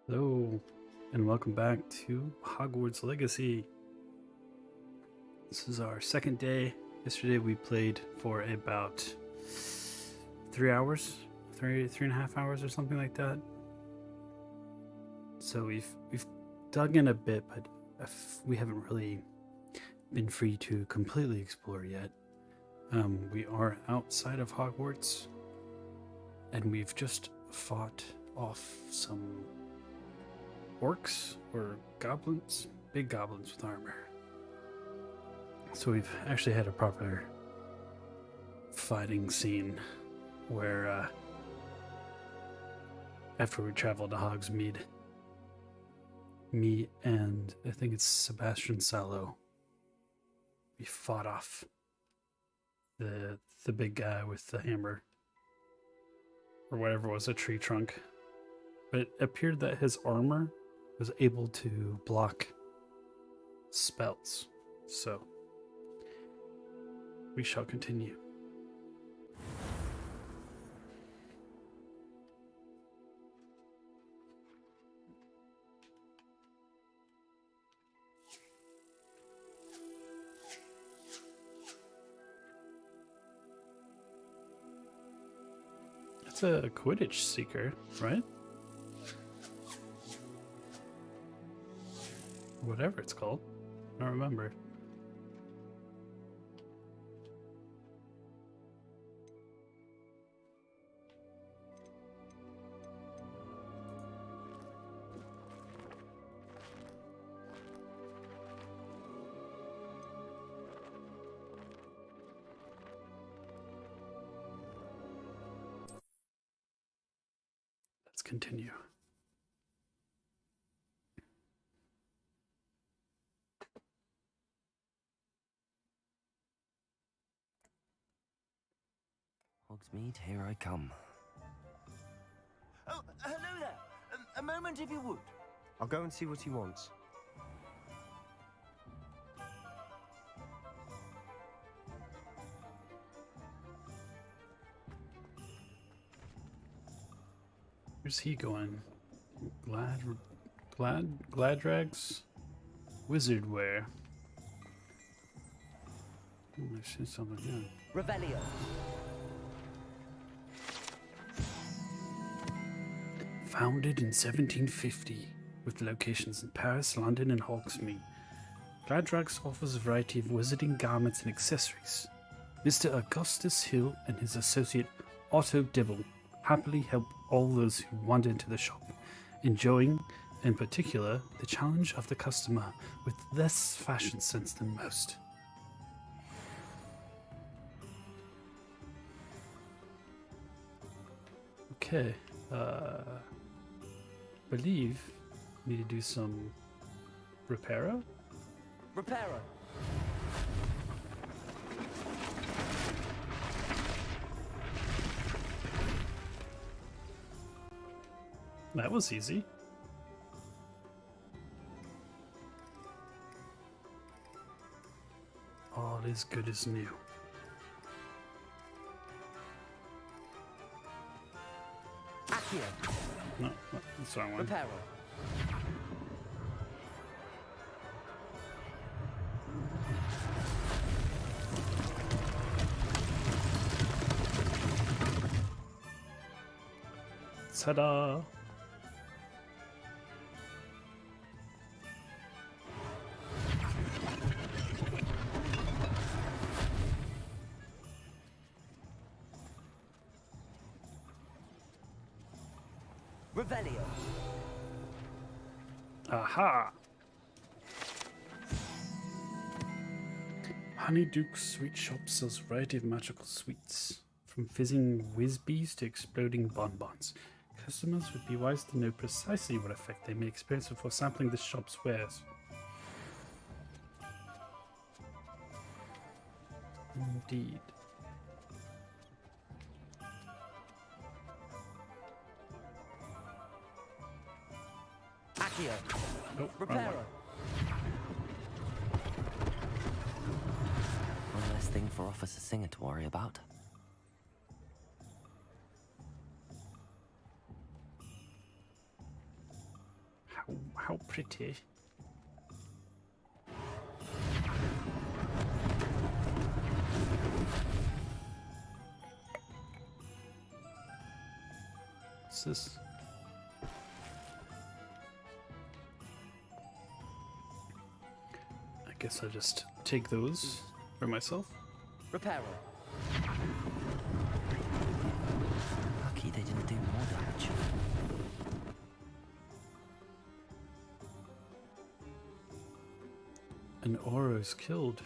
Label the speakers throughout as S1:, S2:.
S1: Hello, and welcome back to Hogwarts Legacy. This is our second day. Yesterday we played for about 3 hours, three and a half hours, or something like that. So we've dug in a bit, but we haven't really been free to completely explore yet. We are outside of Hogwarts, and we've just fought off some orcs or goblins, big goblins with armor. So we've actually had a proper fighting scene where after we traveled to Hogsmeade, me and I think it's Sebastian Sallow, we fought off the big guy with the hammer or whatever it was, a tree trunk. But it appeared that his armor was able to block spells. So we shall continue. That's a Quidditch seeker, right? Whatever it's called. I don't remember. Let's continue.
S2: Hogsmeade, here I come.
S3: Oh, hello there. A moment, if you would.
S2: I'll go and see what he wants.
S1: Where's he going? Gladrag's wizard wear. I've seen something here.
S3: Revelio.
S1: Founded in 1750, with locations in Paris, London, and Hogsmeade, Gladrag's offers a variety of wizarding garments and accessories. Mr. Augustus Hill and his associate Otto Dibble happily help all those who wander into the shop, enjoying, in particular, the challenge of the customer with less fashion sense than most. Okay, believe we need to do some reparo.
S3: Reparo.
S1: That was easy. All is good as new.
S3: Accio.
S1: No, that's the wrong one.
S3: Reparo.
S1: Ta-da!
S3: Revelio.
S1: Aha! Honeyduke's Sweet Shop sells a variety of magical sweets, from fizzing whiz-bees to exploding bonbons. Customers would be wise to know precisely what effect they may experience before sampling the shop's wares. Indeed.
S3: Accio.
S1: Oh, wrong one.
S3: Reparo.
S2: One less thing for Officer Singer to worry about.
S1: how pretty. What's this? I guess I'll just take those for myself.
S3: Repairer.
S2: Lucky they didn't do more damage.
S1: An aura is killed.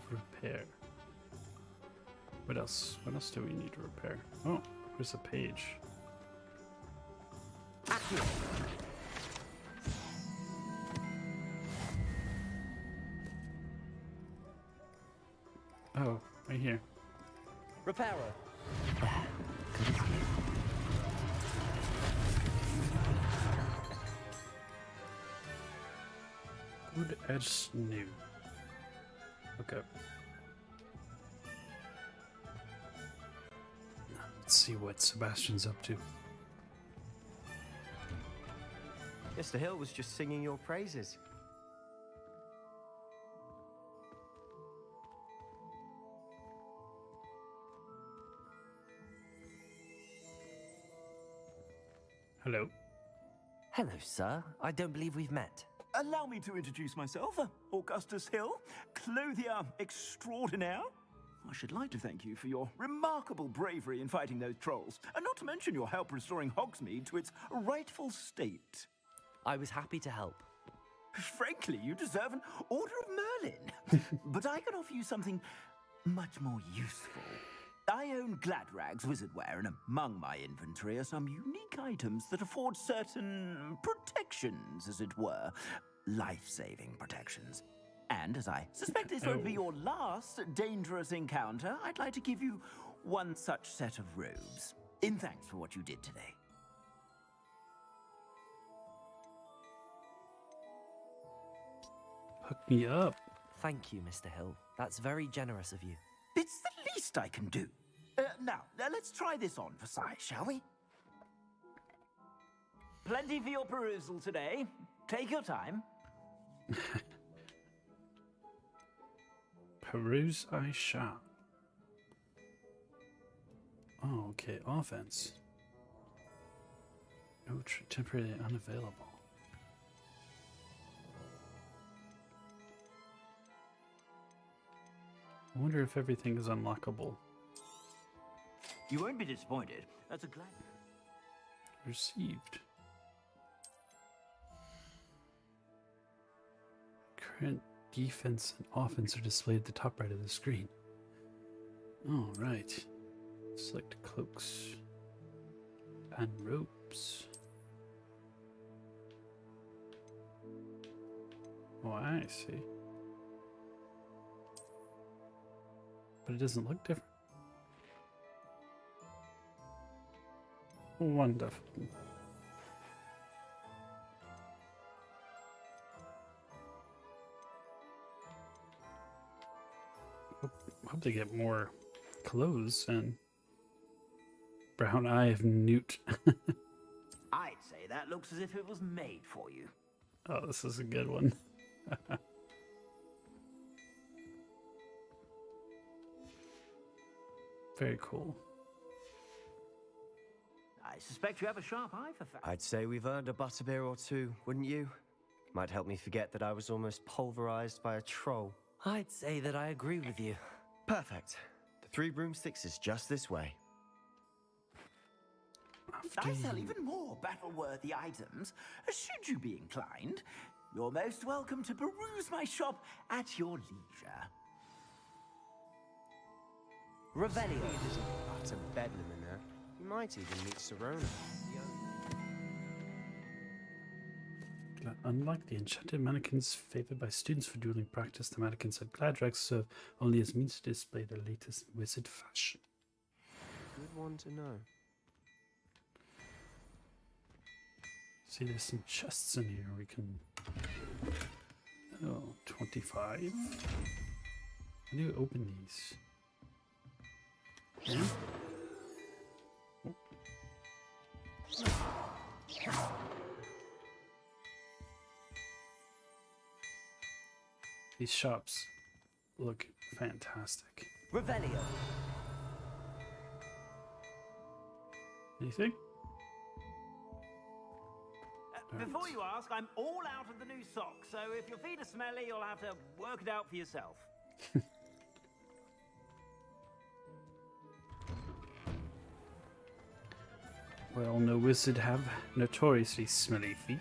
S1: Repair. What else? What else do we need to repair? Oh, there's a page.
S3: Accio.
S1: Oh, right here.
S3: Repairer.
S2: Good as new.
S1: Good as new. Okay. Let's see what Sebastian's up to.
S4: Mr. Hill was just singing your praises.
S1: Hello.
S2: Hello, sir. I don't believe we've met.
S5: Allow me to introduce myself, Augustus Hill, clothier extraordinaire. I should like to thank you for your remarkable bravery in fighting those trolls, and not to mention your help restoring Hogsmeade to its rightful state.
S2: I was happy to help.
S5: Frankly, you deserve an Order of Merlin. But I can offer you something much more useful. I own Gladrag's wizardware, and among my inventory are some unique items that afford certain protections, as it were. Life-saving protections. And as I suspect this won't be your last dangerous encounter, I'd like to give you one such set of robes, in thanks for what you did today.
S1: Hook me up.
S2: Thank you, Mr. Hill. That's very generous of you.
S5: It's the least I can do. Now, let's try this on for size, shall we? Plenty for your perusal today. Take your time.
S1: Peruse I shall. Oh, okay. Offense. Oh, temporarily unavailable. I wonder if everything is unlockable.
S5: You won't be disappointed. That's a glad.
S1: Received. Current defense and offense are displayed at the top right of the screen. All right. Select cloaks and ropes. Oh, I see. But it doesn't look different. Wonderful. Hope they get more clothes and brown eye of newt.
S5: I'd say that looks as if it was made for you.
S1: Oh, this is a good one. Very cool.
S5: I suspect you have a sharp eye for facts.
S4: I'd say we've earned a butterbeer or two, wouldn't you? Might help me forget that I was almost pulverized by a troll.
S2: I'd say that I agree with you.
S4: Perfect. The 3 broomsticks is just this way.
S5: I sell even more battle-worthy items. Should you be inclined, you're most welcome to peruse my shop at your leisure.
S3: Revelio.
S4: There's a utter bedlam in there. You might even meet Serona.
S1: Unlike the enchanted mannequins favored by students for dueling practice, the mannequins at Gladrax serve only as means to display the latest wizard fashion.
S4: Good one to know.
S1: See, there's some chests in here we can... Oh, 25. How do you open these? Yeah. These shops look fantastic.
S3: Revelio.
S1: Anything?
S6: Before you ask, I'm all out of the new socks, so if your feet are smelly, you'll have to work it out for yourself.
S1: Well, no wizard have notoriously smelly feet.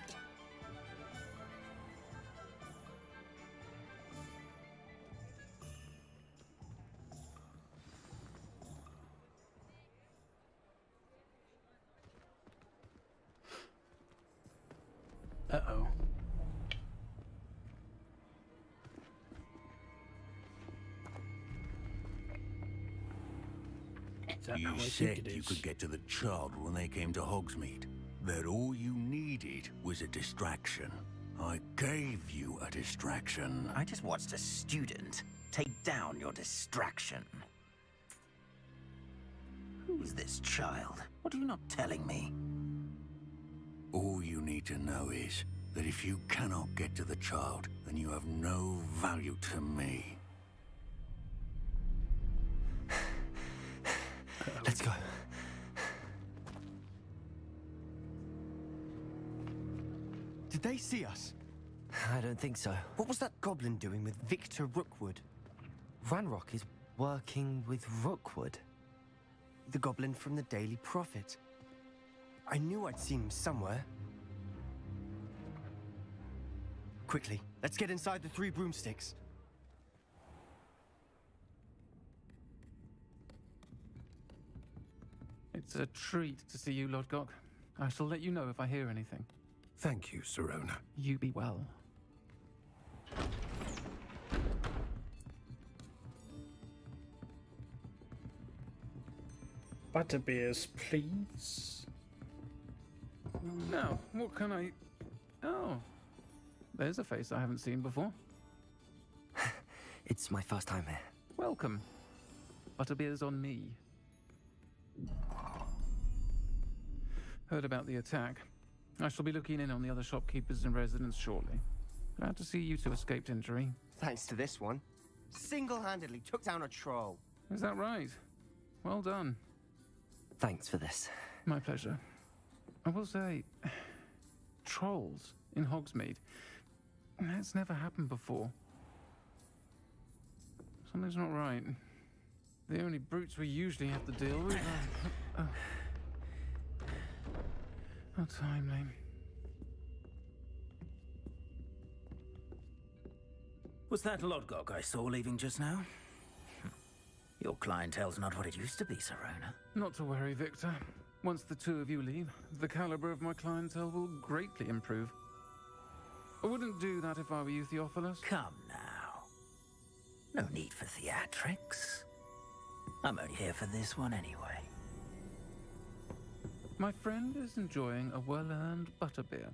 S1: Uh-oh. Is that
S7: You
S1: how I think
S7: said
S1: it
S7: you
S1: is?
S7: could get to the child when they came to Hogsmeade. That all you needed was a distraction. I gave you a distraction.
S5: I just watched a student take down your distraction. Who's this child? What are you not telling me?
S7: All you need to know is that if you cannot get to the child, then you have no value to me.
S4: Let's go. Did they see us?
S2: I don't think so.
S4: What was that goblin doing with Victor Rookwood?
S2: Ranrock is working with Rookwood.
S4: The goblin from the Daily Prophet. I knew I'd seen him somewhere. Quickly, let's get inside the 3 broomsticks.
S8: It's a treat to see you, Lodgok. I shall let you know if I hear anything.
S9: Thank you, Sirona.
S8: You be well.
S1: Butterbeers, please.
S8: Now, what can I... Oh, there's a face I haven't seen before.
S2: It's my first time here.
S8: Welcome. Butterbeer's on me. Heard about the attack. I shall be looking in on the other shopkeepers and residents shortly. Glad to see you two escaped injury.
S4: Thanks to this one. Single-handedly took down a troll.
S8: Is that right? Well done.
S2: Thanks for this.
S8: My pleasure. I will say, trolls in Hogsmeade. That's never happened before. Something's not right. The only brutes we usually have to deal with are... How timely.
S5: Was that Lodgok I saw leaving just now? Your clientele's not what it used to be, Sirona.
S8: Not to worry, Victor. Once the two of you leave, the caliber of my clientele will greatly improve. I wouldn't do that if I were you, Theophilus.
S5: Come now. No need for theatrics. I'm only here for this one anyway.
S8: My friend is enjoying a well-earned butterbeer.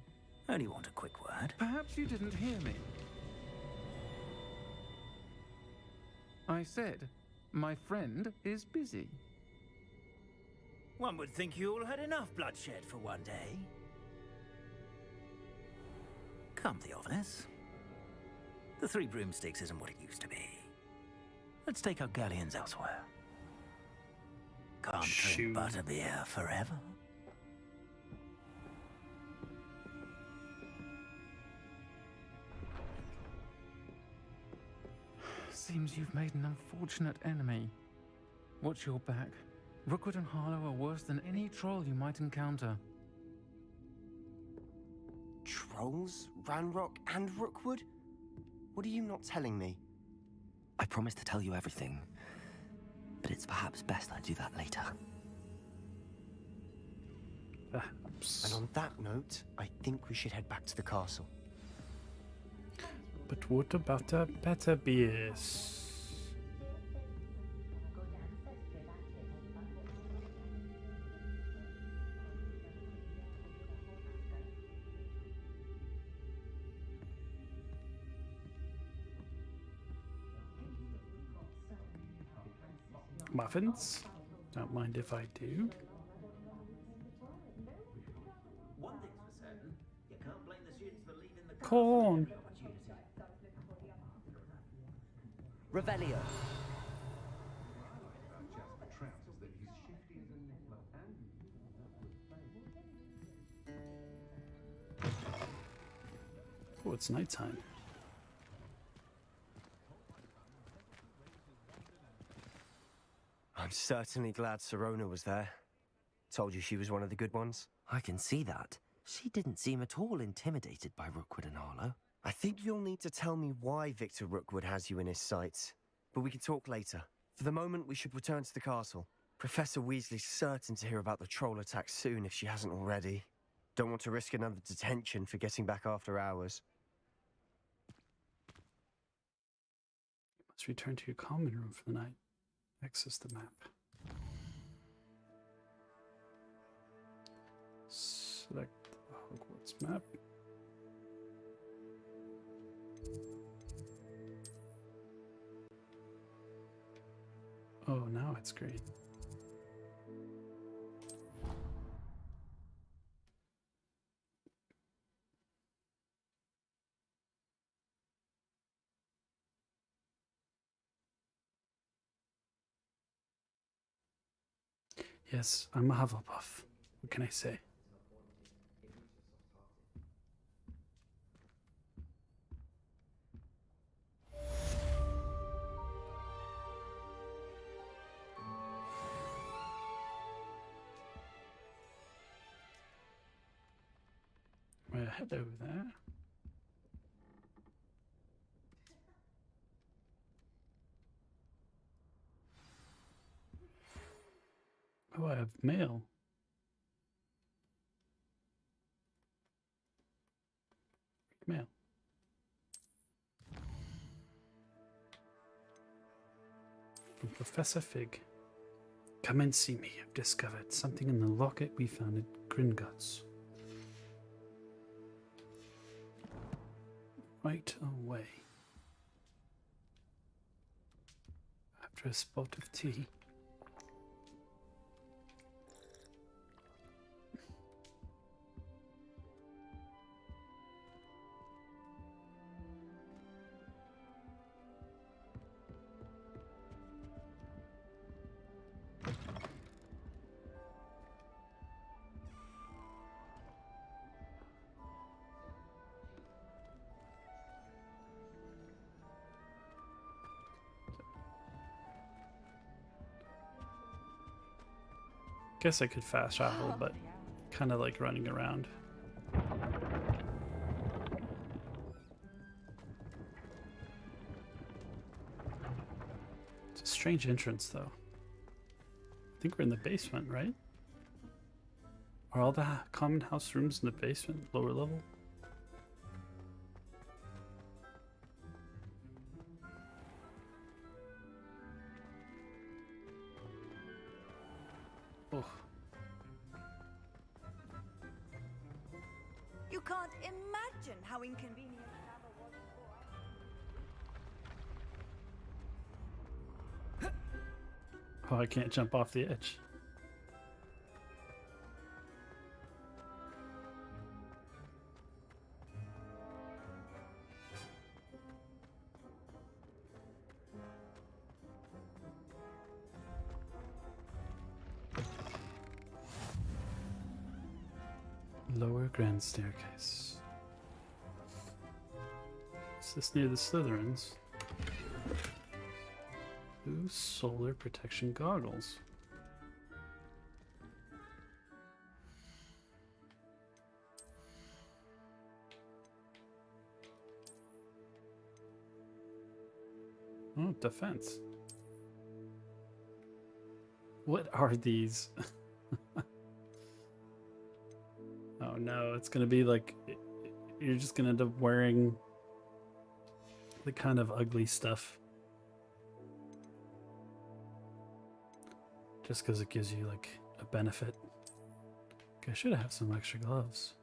S5: Only want a quick word.
S8: Perhaps you didn't hear me. I said, my friend is busy.
S5: One would think you all had enough bloodshed for one day. Come, Theophilus. The 3 broomsticks isn't what it used to be. Let's take our galleons elsewhere. Can't
S1: Shoot.
S5: drink butterbeer forever.
S8: Seems you've made an unfortunate enemy. Watch your back. Rookwood and Harlow are worse than any troll you might encounter.
S4: Trolls? Ranrock and Rookwood? What are you not telling me?
S2: I promise to tell you everything, but it's perhaps best I do that later.
S1: Perhaps.
S4: And on that note, I think we should head back to the castle.
S1: But what about the butterbeers? Muffins? Don't mind if I do.
S6: One thing's for certain, you can't blame the students for leaving the
S1: Corn.
S3: Revelio.
S1: Oh, it's nighttime.
S4: I'm certainly glad Sirona was there. Told you she was one of the good ones.
S2: I can see that. She didn't seem at all intimidated by Rookwood and Harlow.
S4: I think you'll need to tell me why Victor Rookwood has you in his sights. But we can talk later. For the moment, we should return to the castle. Professor Weasley's certain to hear about the troll attack soon if she hasn't already. Don't want to risk another detention for getting back after hours.
S1: Must return to your common room for the night. Access the map. Select the Hogwarts map. Oh, now it's green. Yes, I'm a Hufflepuff. What can I say? Well, hello there. Oh, I have mail. Mail. From Professor Fig. Come and see me. I've discovered something in the locket we found at Gringotts. Right away. After a spot of tea. Guess I could fast travel, but kind of like running around. It's a strange entrance, though. I think we're in the basement, right? Are all the common house rooms in the basement, lower level? Oh.
S10: You can't imagine how inconvenient travel was before.
S1: Oh, I can't jump off the edge. Lower grand staircase. Is this near the Slytherins? Ooh, solar protection goggles. Oh, defense. What are these? Oh no, it's gonna be like, you're just gonna end up wearing the kind of ugly stuff. Just because it gives you like a benefit. Okay, I should have some extra gloves.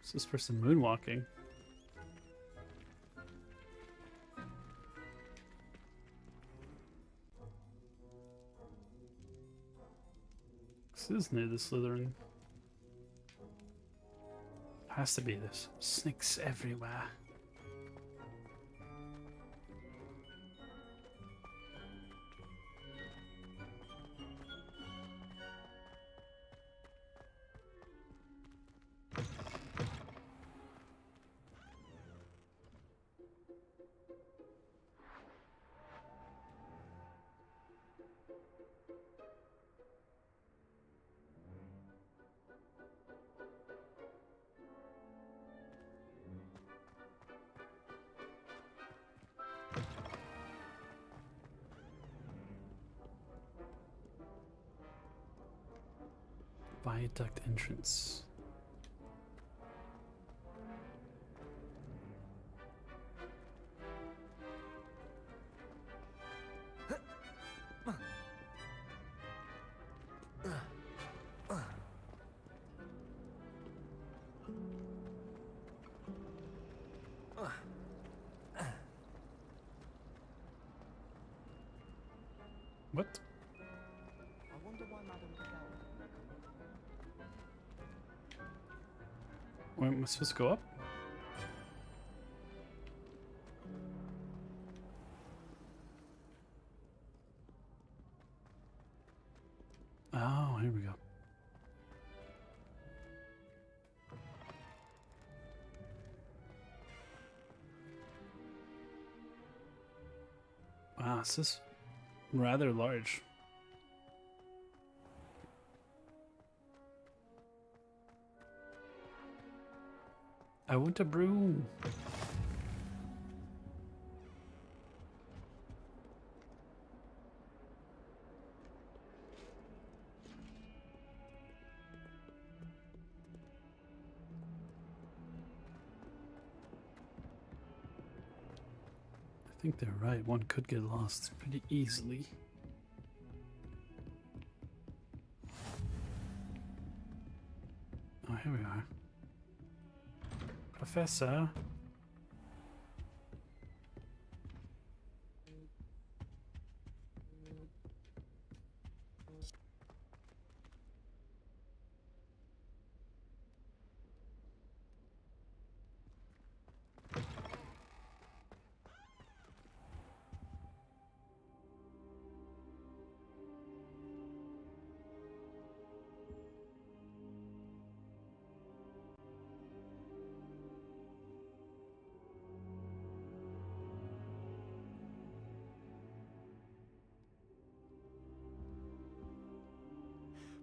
S1: Is this person moonwalking? This is near the Slytherin. Has to be this. Snakes everywhere. Viaduct entrance. What?
S3: I wonder why Madame
S1: Where am I supposed to go up? Oh, here we go. Wow, this is rather large. I want a broom. I think they're right. One could get lost pretty easily. Oh, here we are. Professor.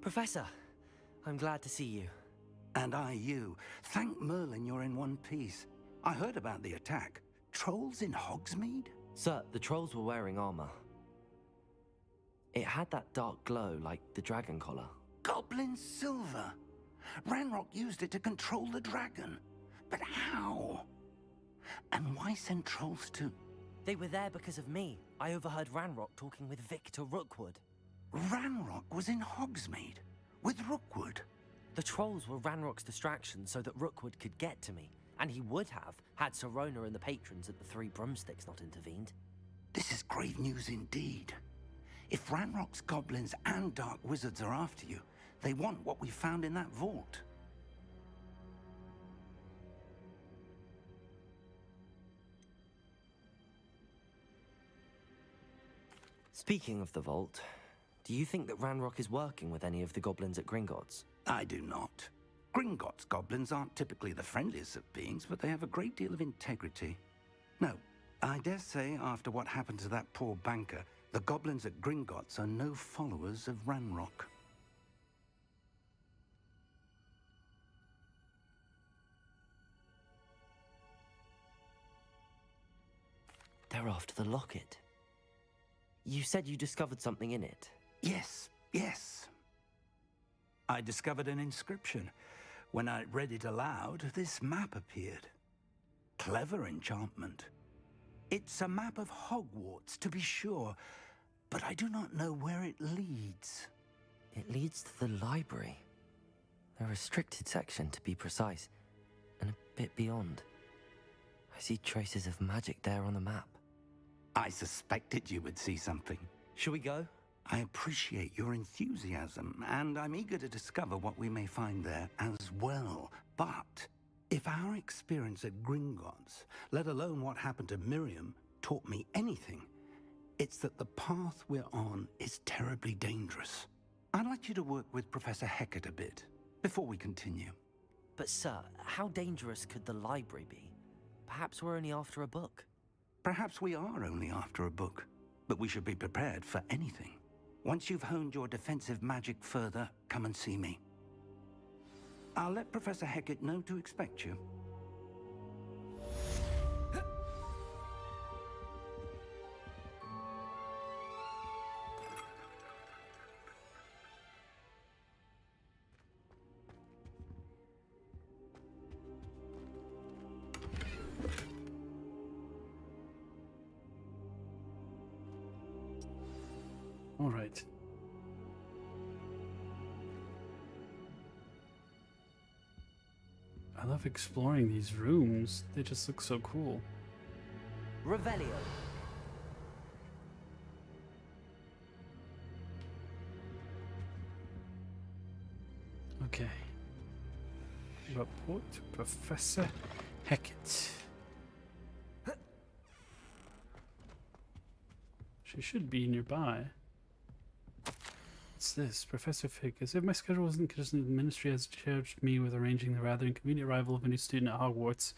S2: Professor, I'm glad to see you.
S7: And I you. Thank Merlin you're in one piece. I heard about the attack. Trolls in Hogsmeade?
S2: Sir, the trolls were wearing armor. It had that dark glow like the dragon collar.
S7: Goblin silver. Ranrock used it to control the dragon. But how? And why send trolls to...
S2: They were there because of me. I overheard Ranrock talking with Victor Rookwood.
S7: Ranrock was in Hogsmeade with Rookwood.
S2: The trolls were Ranrock's distraction so that Rookwood could get to me. And he would have, had Sirona and the patrons at the Three Broomsticks not intervened.
S7: This is grave news indeed. If Ranrock's goblins and dark wizards are after you, they want what we found in that vault.
S2: Speaking of the vault, do you think that Ranrock is working with any of the goblins at Gringotts?
S7: I do not. Gringotts goblins aren't typically the friendliest of beings, but they have a great deal of integrity. No, I dare say after what happened to that poor banker, the goblins at Gringotts are no followers of Ranrock.
S2: They're after the locket. You said you discovered something in it.
S7: Yes, yes. I discovered an inscription. When I read it aloud, this map appeared. Clever enchantment. It's a map of Hogwarts, to be sure, but I do not know where it leads.
S2: It leads to the library. A restricted section, to be precise. and a bit beyond. I see traces of magic there on the map.
S7: I suspected you would see something.
S2: Shall we go?
S7: I appreciate your enthusiasm, and I'm eager to discover what we may find there as well. But if our experience at Gringotts, let alone what happened to Miriam, taught me anything, it's that the path we're on is terribly dangerous. I'd like you to work with Professor Hecat a bit before we continue.
S2: But sir, how dangerous could the library be? Perhaps we're only after a book.
S7: Perhaps we are only after a book, but we should be prepared for anything. Once you've honed your defensive magic further, come and see me. I'll let Professor Hecat know to expect you.
S1: All right. I love exploring these rooms. They just look so cool.
S2: Revelio.
S1: Okay. Report to Professor Hecat. She should be nearby. What's this? Professor Fig. As if my schedule wasn't consistent, the ministry has charged me with arranging the rather inconvenient arrival of a new student at Hogwarts.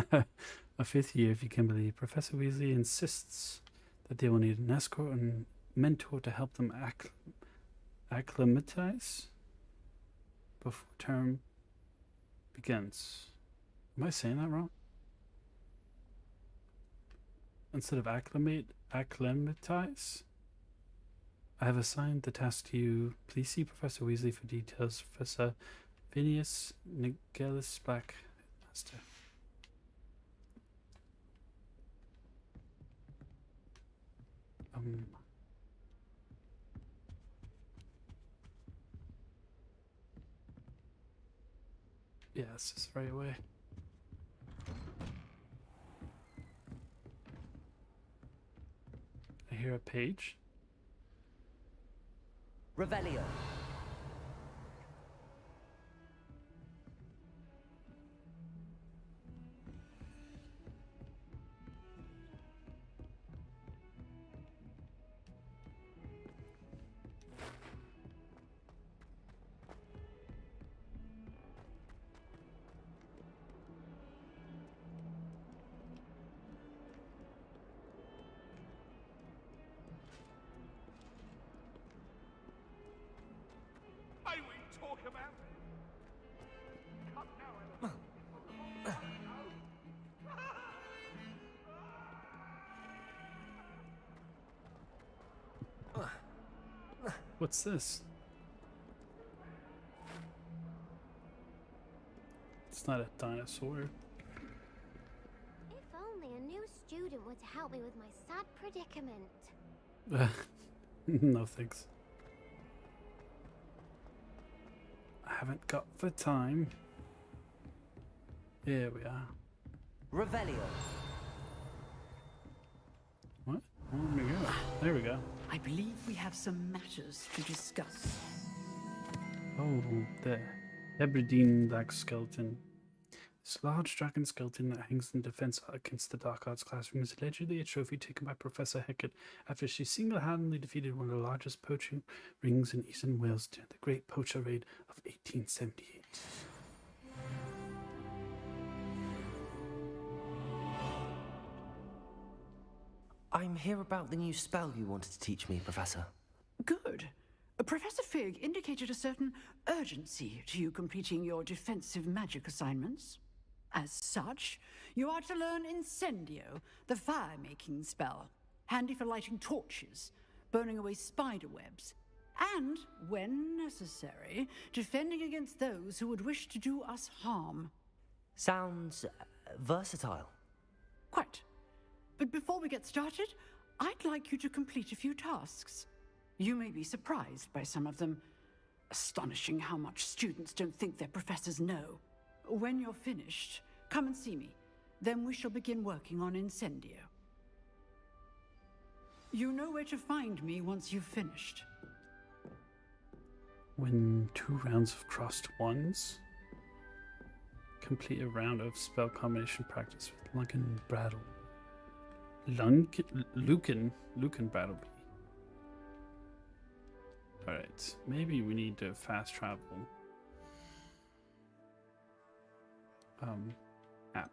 S1: A fifth year, if you can believe. Professor Weasley insists that they will need an escort and mentor to help them acclimatize before term begins. Am I saying that wrong? Instead of acclimatize? I have assigned the task to you. Please see Professor Weasley for details. Professor Phineas Nigellus Black, Master. Yeah, this is right away. I hear a page.
S2: Revelio.
S11: I will talk about it.
S1: What's this? It's not a dinosaur.
S12: If only a new student were to help me with my sad predicament.
S1: No thanks. I haven't got the time. Here we are.
S2: Revelio.
S1: What? Oh, there we go. There we go.
S13: I believe we have some matters to discuss.
S1: Oh, there. Hebridean Black Skeleton. This large dragon skeleton that hangs in defense against the Dark Arts classroom is allegedly a trophy taken by Professor Hecat after she single-handedly defeated one of the largest poaching rings in Eastern Wales during the Great Poacher Raid of 1878.
S2: I'm here about the new spell you wanted to teach me, Professor.
S13: Good. Professor Fig indicated a certain urgency to you completing your defensive magic assignments. As such, you are to learn Incendio, the fire-making spell, handy for lighting torches, burning away spider webs, and, when necessary, defending against those who would wish to do us harm.
S2: Sounds versatile.
S13: Quite. But before we get started, I'd like you to complete a few tasks. You may be surprised by some of them. Astonishing how much students don't think their professors know. When you're finished, come and see me. Then we shall begin working on Incendio. You know where to find me once you've finished.
S1: Win 2 rounds of crossed ones. Complete a round of spell combination practice with Lucan Brattle. Lucan Brattleby. Alright, maybe we need to fast travel. App.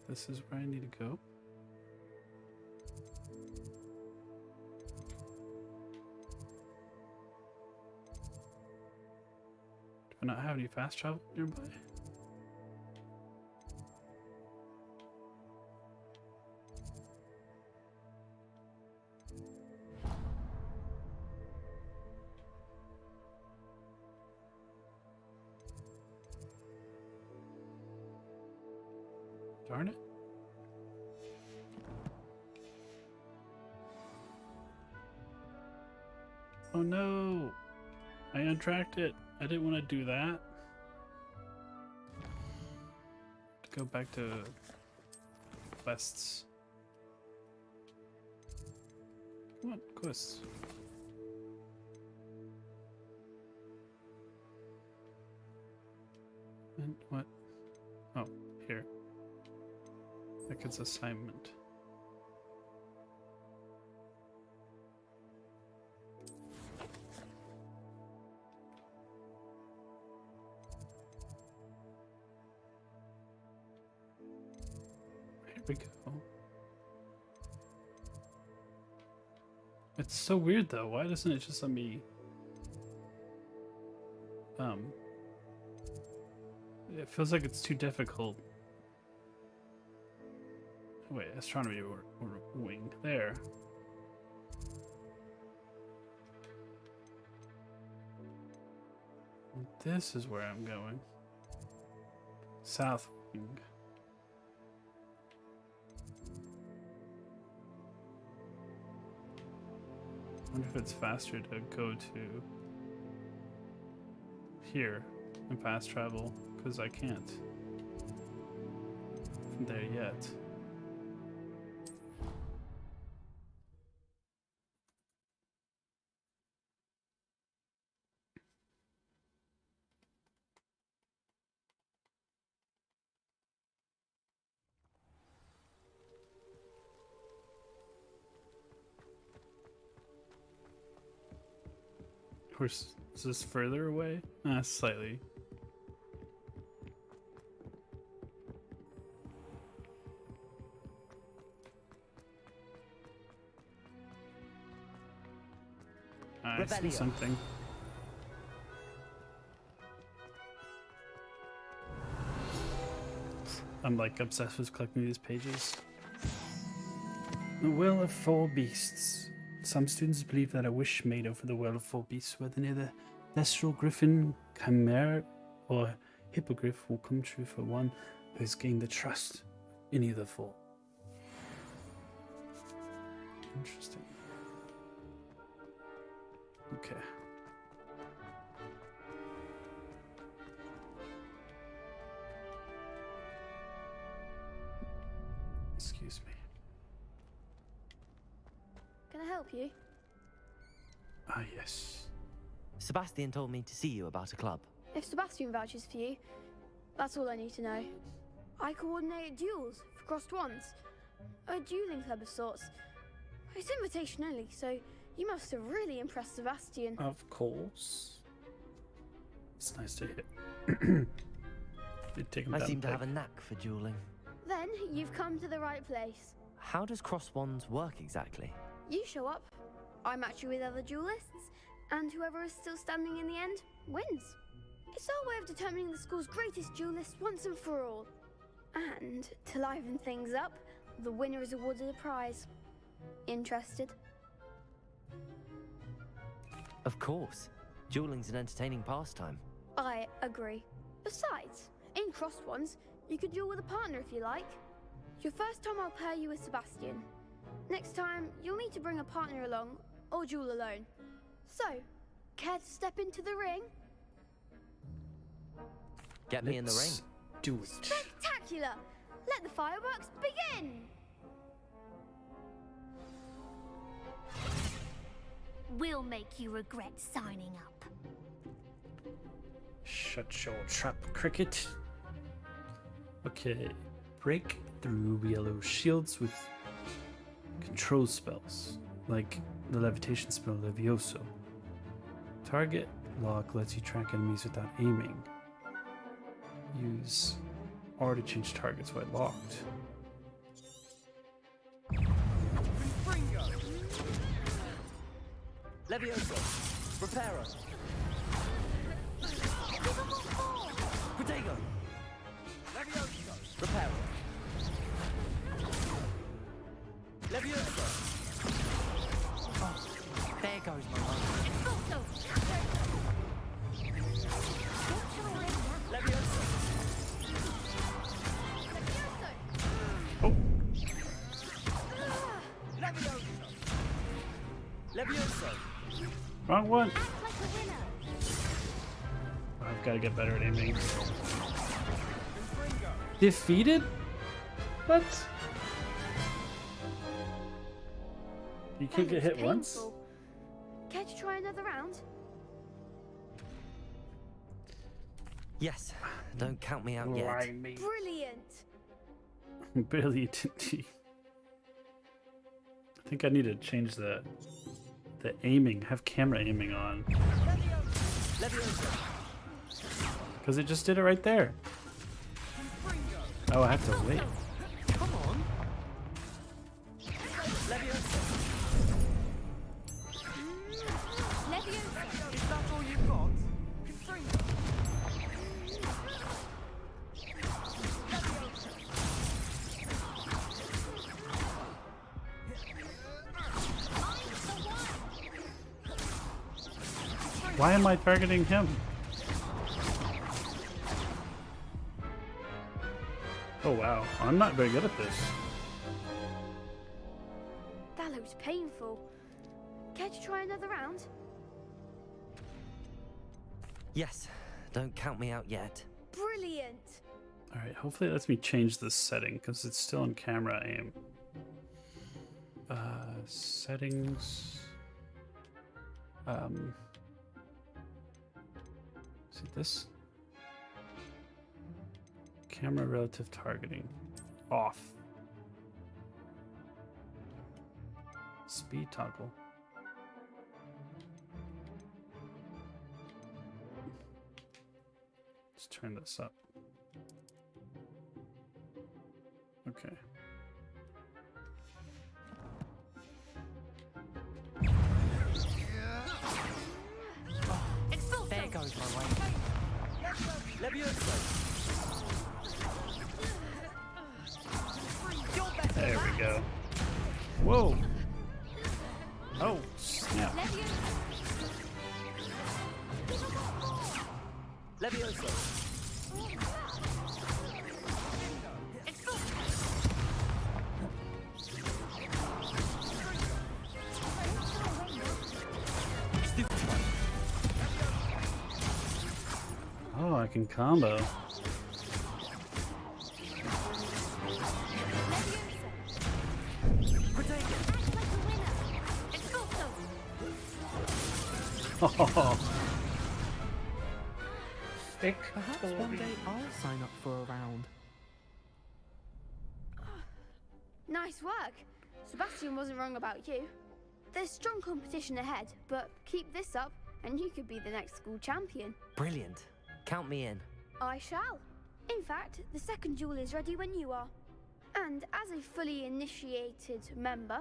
S1: This is where I need to go. Do I not have any fast travel nearby? Darn it. Oh no! I untracked it. I didn't want to do that. Go back to quests. Come on, quests. And what? Oh, here. Like it's assignment. Here we go. It's so weird though. Why doesn't it just let me it feels like it's too difficult. Wait, astronomy or wing. There. This is where I'm going. South wing. I wonder if it's faster to go to here and fast travel, because I can't from there yet. Is this further away? Slightly. I see something. I'm like obsessed with collecting these pages. The Will of Four Beasts. Some students believe that a wish made over the Well of Four Beasts, whether near the Thestral Griffin, Chimera, or Hippogriff, will come true for one who has gained the trust in either four. Interesting. Okay. Excuse me.
S14: Can I help you?
S1: Ah, yes.
S2: Sebastian told me to see you about a club.
S14: If Sebastian vouches for you, that's all I need to know. I coordinate duels for crossed ones. A dueling club of sorts. It's invitation only, so you must have really impressed Sebastian.
S1: Of course. It's nice to hear.
S2: I seem to have a knack for dueling.
S14: Then you've come to the right place.
S2: How does cross wands work exactly?
S14: You show up, I match you with other duelists, and whoever is still standing in the end wins. It's our way of determining the school's greatest duelist once and for all. And to liven things up, the winner is awarded a prize. Interested?
S2: Of course. Dueling's an entertaining pastime.
S14: I agree. Besides, in crossed ones, you could duel with a partner if you like. Your first time I'll pair you with Sebastian. Next time, you'll need to bring a partner along, or duel alone. So, care to step into the ring?
S2: Get me in the ring.
S1: Let's do it.
S14: Spectacular! Let the fireworks begin!
S12: We'll make you regret signing up.
S1: Shut your trap, cricket. Okay. Break through yellow shields with control spells, like the levitation spell Levioso. Target lock lets you track enemies without aiming. Use R to change targets while locked.
S2: Levioso. Reparo. Protego. Levioso. Reparo. Levioso. Oh, there goes my life. Levioso.
S1: Oh.
S2: Levioso. Levioso.
S1: Wrong one. I've got to get better at aiming. Defeated? What? You can't get hit once?
S14: Care to try another round?
S2: Yes. Don't count me out yet.
S14: Brilliant!
S1: Brilliant indeed. I think I need to change the aiming, have camera aiming on. Because it just did it right there. Oh, I have to wait.
S2: Come on. Levioso.
S14: Levioso.
S2: Is that all you've got?
S1: Why am I targeting him? Oh wow, I'm not very good at this.
S14: That looks painful. Care to try another round?
S2: Yes. Don't count me out yet.
S14: Brilliant!
S1: Alright, hopefully it lets me change this setting, because it's still in camera aim. Settings. Is it this? Camera relative targeting. Off. Speed toggle. Let's turn this up. Okay.
S2: There goes my way. Levioso.
S1: There we go. Whoa! Oh, snap.
S2: Levioso.
S1: Oh, I can combo. Oh.
S3: Perhaps one day I'll sign up for a round.
S14: Nice work. Sebastian wasn't wrong about you. There's strong competition ahead, but keep this up and you could be the next school champion.
S2: Brilliant. Count me in.
S14: I shall. In fact, the second duel is ready when you are. And as a fully initiated member,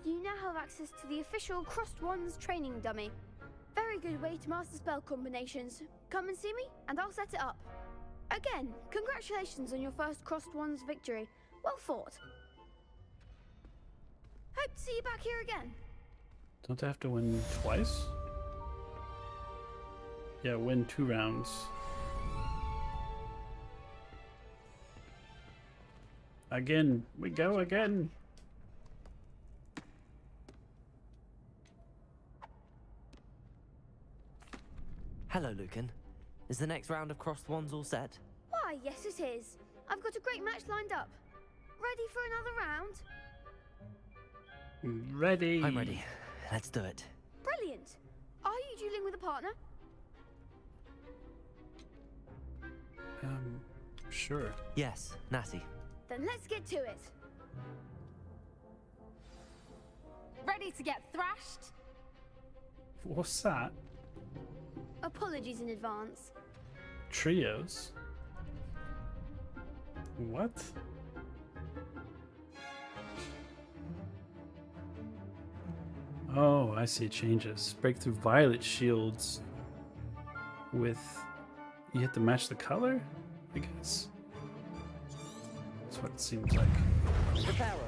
S14: you now have access to the official Crossed Wands training dummy. Very good way to master spell combinations. Come and see me, and I'll set it up. Again, congratulations on your first Crossed Wands victory. Well fought. Hope to see you back here again.
S1: Don't I have to win twice? Yeah, win 2 rounds. Again, we go again.
S2: Hello, Lucan. Is the next round of crossed wands all set?
S14: Why, yes it is. I've got a great match lined up. Ready for another round?
S1: Ready.
S2: I'm ready. Let's do it.
S14: Brilliant. Are you dueling with a partner?
S1: Sure.
S2: Yes, Natty.
S14: Then let's get to it.
S10: Ready to get thrashed?
S1: What's that?
S14: Apologies in advance.
S1: Trios? What? Oh, I see. It changes. Break through violet shields with... You have to match the color? I guess. That's what it seems like.
S2: Reparo.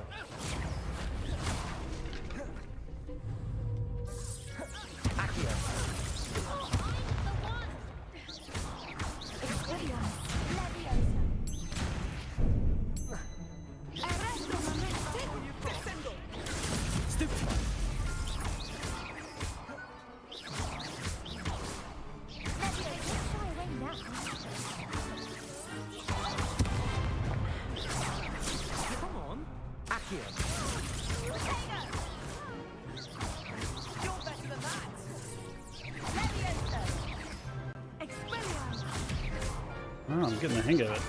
S1: Oh, I'm getting the hang of it.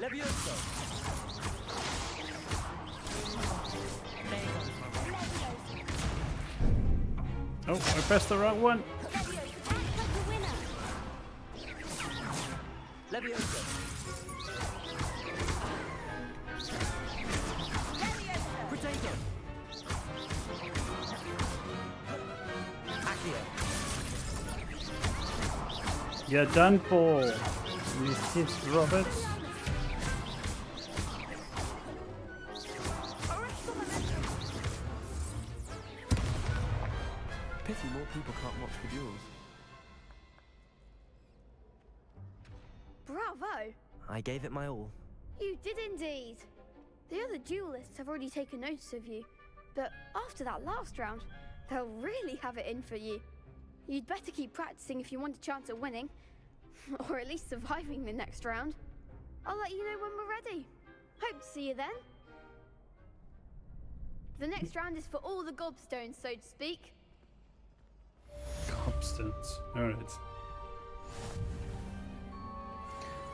S2: Levioso.
S1: Oh, I pressed the wrong one.
S2: Levioso. Potato. Accio.
S1: You're done for, Mrs. Roberts.
S2: Pity more people can't watch the duels.
S14: Bravo!
S2: I gave it my all.
S14: You did indeed. The other duelists have already taken notice of you, but after that last round, they'll really have it in for you. You'd better keep practicing if you want a chance at winning, or at least surviving the next round. I'll let you know when we're ready. Hope to see you then. The next round is for all the gobstones, so to speak.
S1: Gobstones. Alright.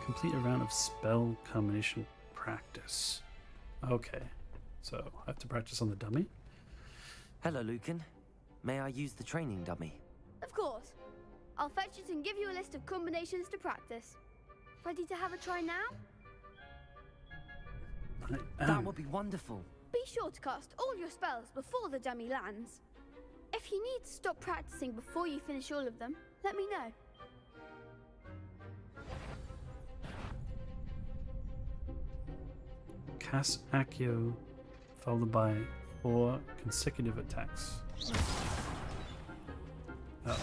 S1: Complete a round of spell combination practice. Okay. So, I have to practice on the dummy?
S2: Hello, Lucan. May I use the training dummy?
S14: Of course. I'll fetch it and give you a list of combinations to practice. Ready to have a try now?
S2: That would be wonderful.
S14: Be sure to cast all your spells before the dummy lands. If you need to stop practicing before you finish all of them, let me know.
S1: Cast Accio followed by 4 consecutive attacks. Oh.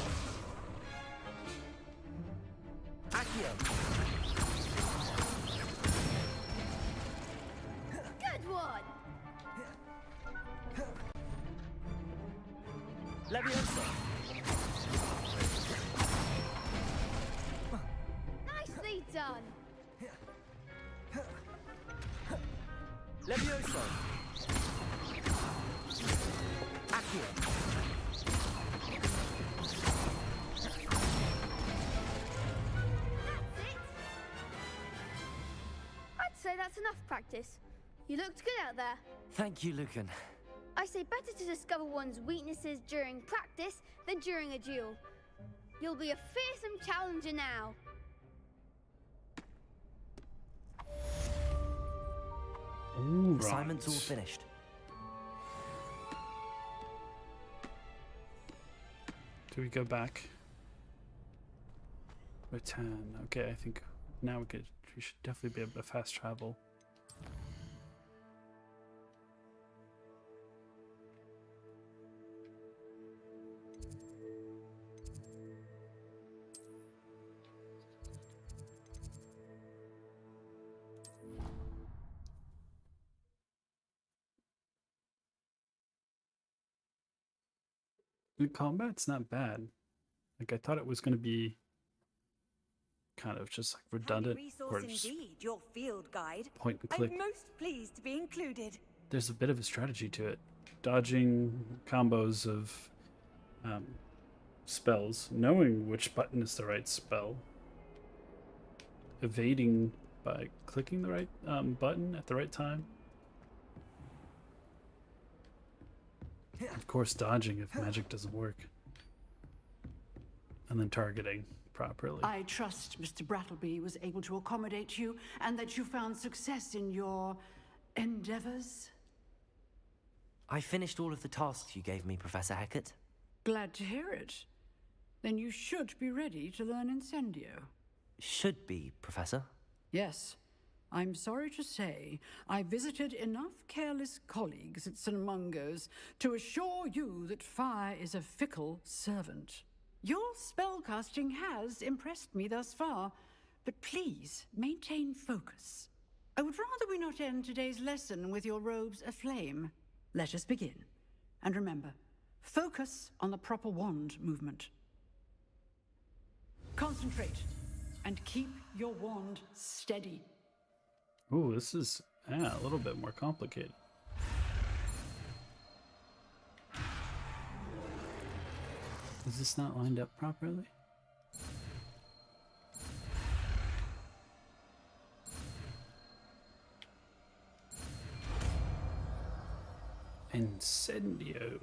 S2: Accio.
S14: Good one!
S2: Levioso.
S14: Nicely done!
S2: Levioso. Accio.
S14: I'd say that's enough practice. You looked good out there.
S2: Thank you, Lucan.
S14: I say better to discover one's weaknesses during practice than during a duel. You'll be a fearsome challenger now.
S2: Assignment's all finished.
S1: Do we go back? Return. Okay, I think now we should definitely be able to fast travel. The combat's not bad. Like, I thought it was going to be kind of just like redundant or just
S10: indeed, your field guide.
S1: point and click.
S10: I'm most pleased to be included.
S1: There's a bit of a strategy to it. Dodging combos of spells, knowing which button is the right spell, evading by clicking the right button at the right time. Of course, dodging if magic doesn't work. And then targeting properly.
S13: I trust Mr. Brattleby was able to accommodate you and that you found success in your endeavors.
S2: I finished all of the tasks you gave me, Professor Hecat.
S13: Glad to hear it. Then you should be ready to learn Incendio.
S2: Should be, Professor.
S13: Yes. I'm sorry to say, I visited enough careless colleagues at St. Mungo's to assure you that fire is a fickle servant. Your spellcasting has impressed me thus far, but please maintain focus. I would rather we not end today's lesson with your robes aflame. Let us begin. And remember, focus on the proper wand movement. Concentrate, and keep your wand steady.
S1: Ooh, this is a little bit more complicated. Is this not lined up properly? Incendio.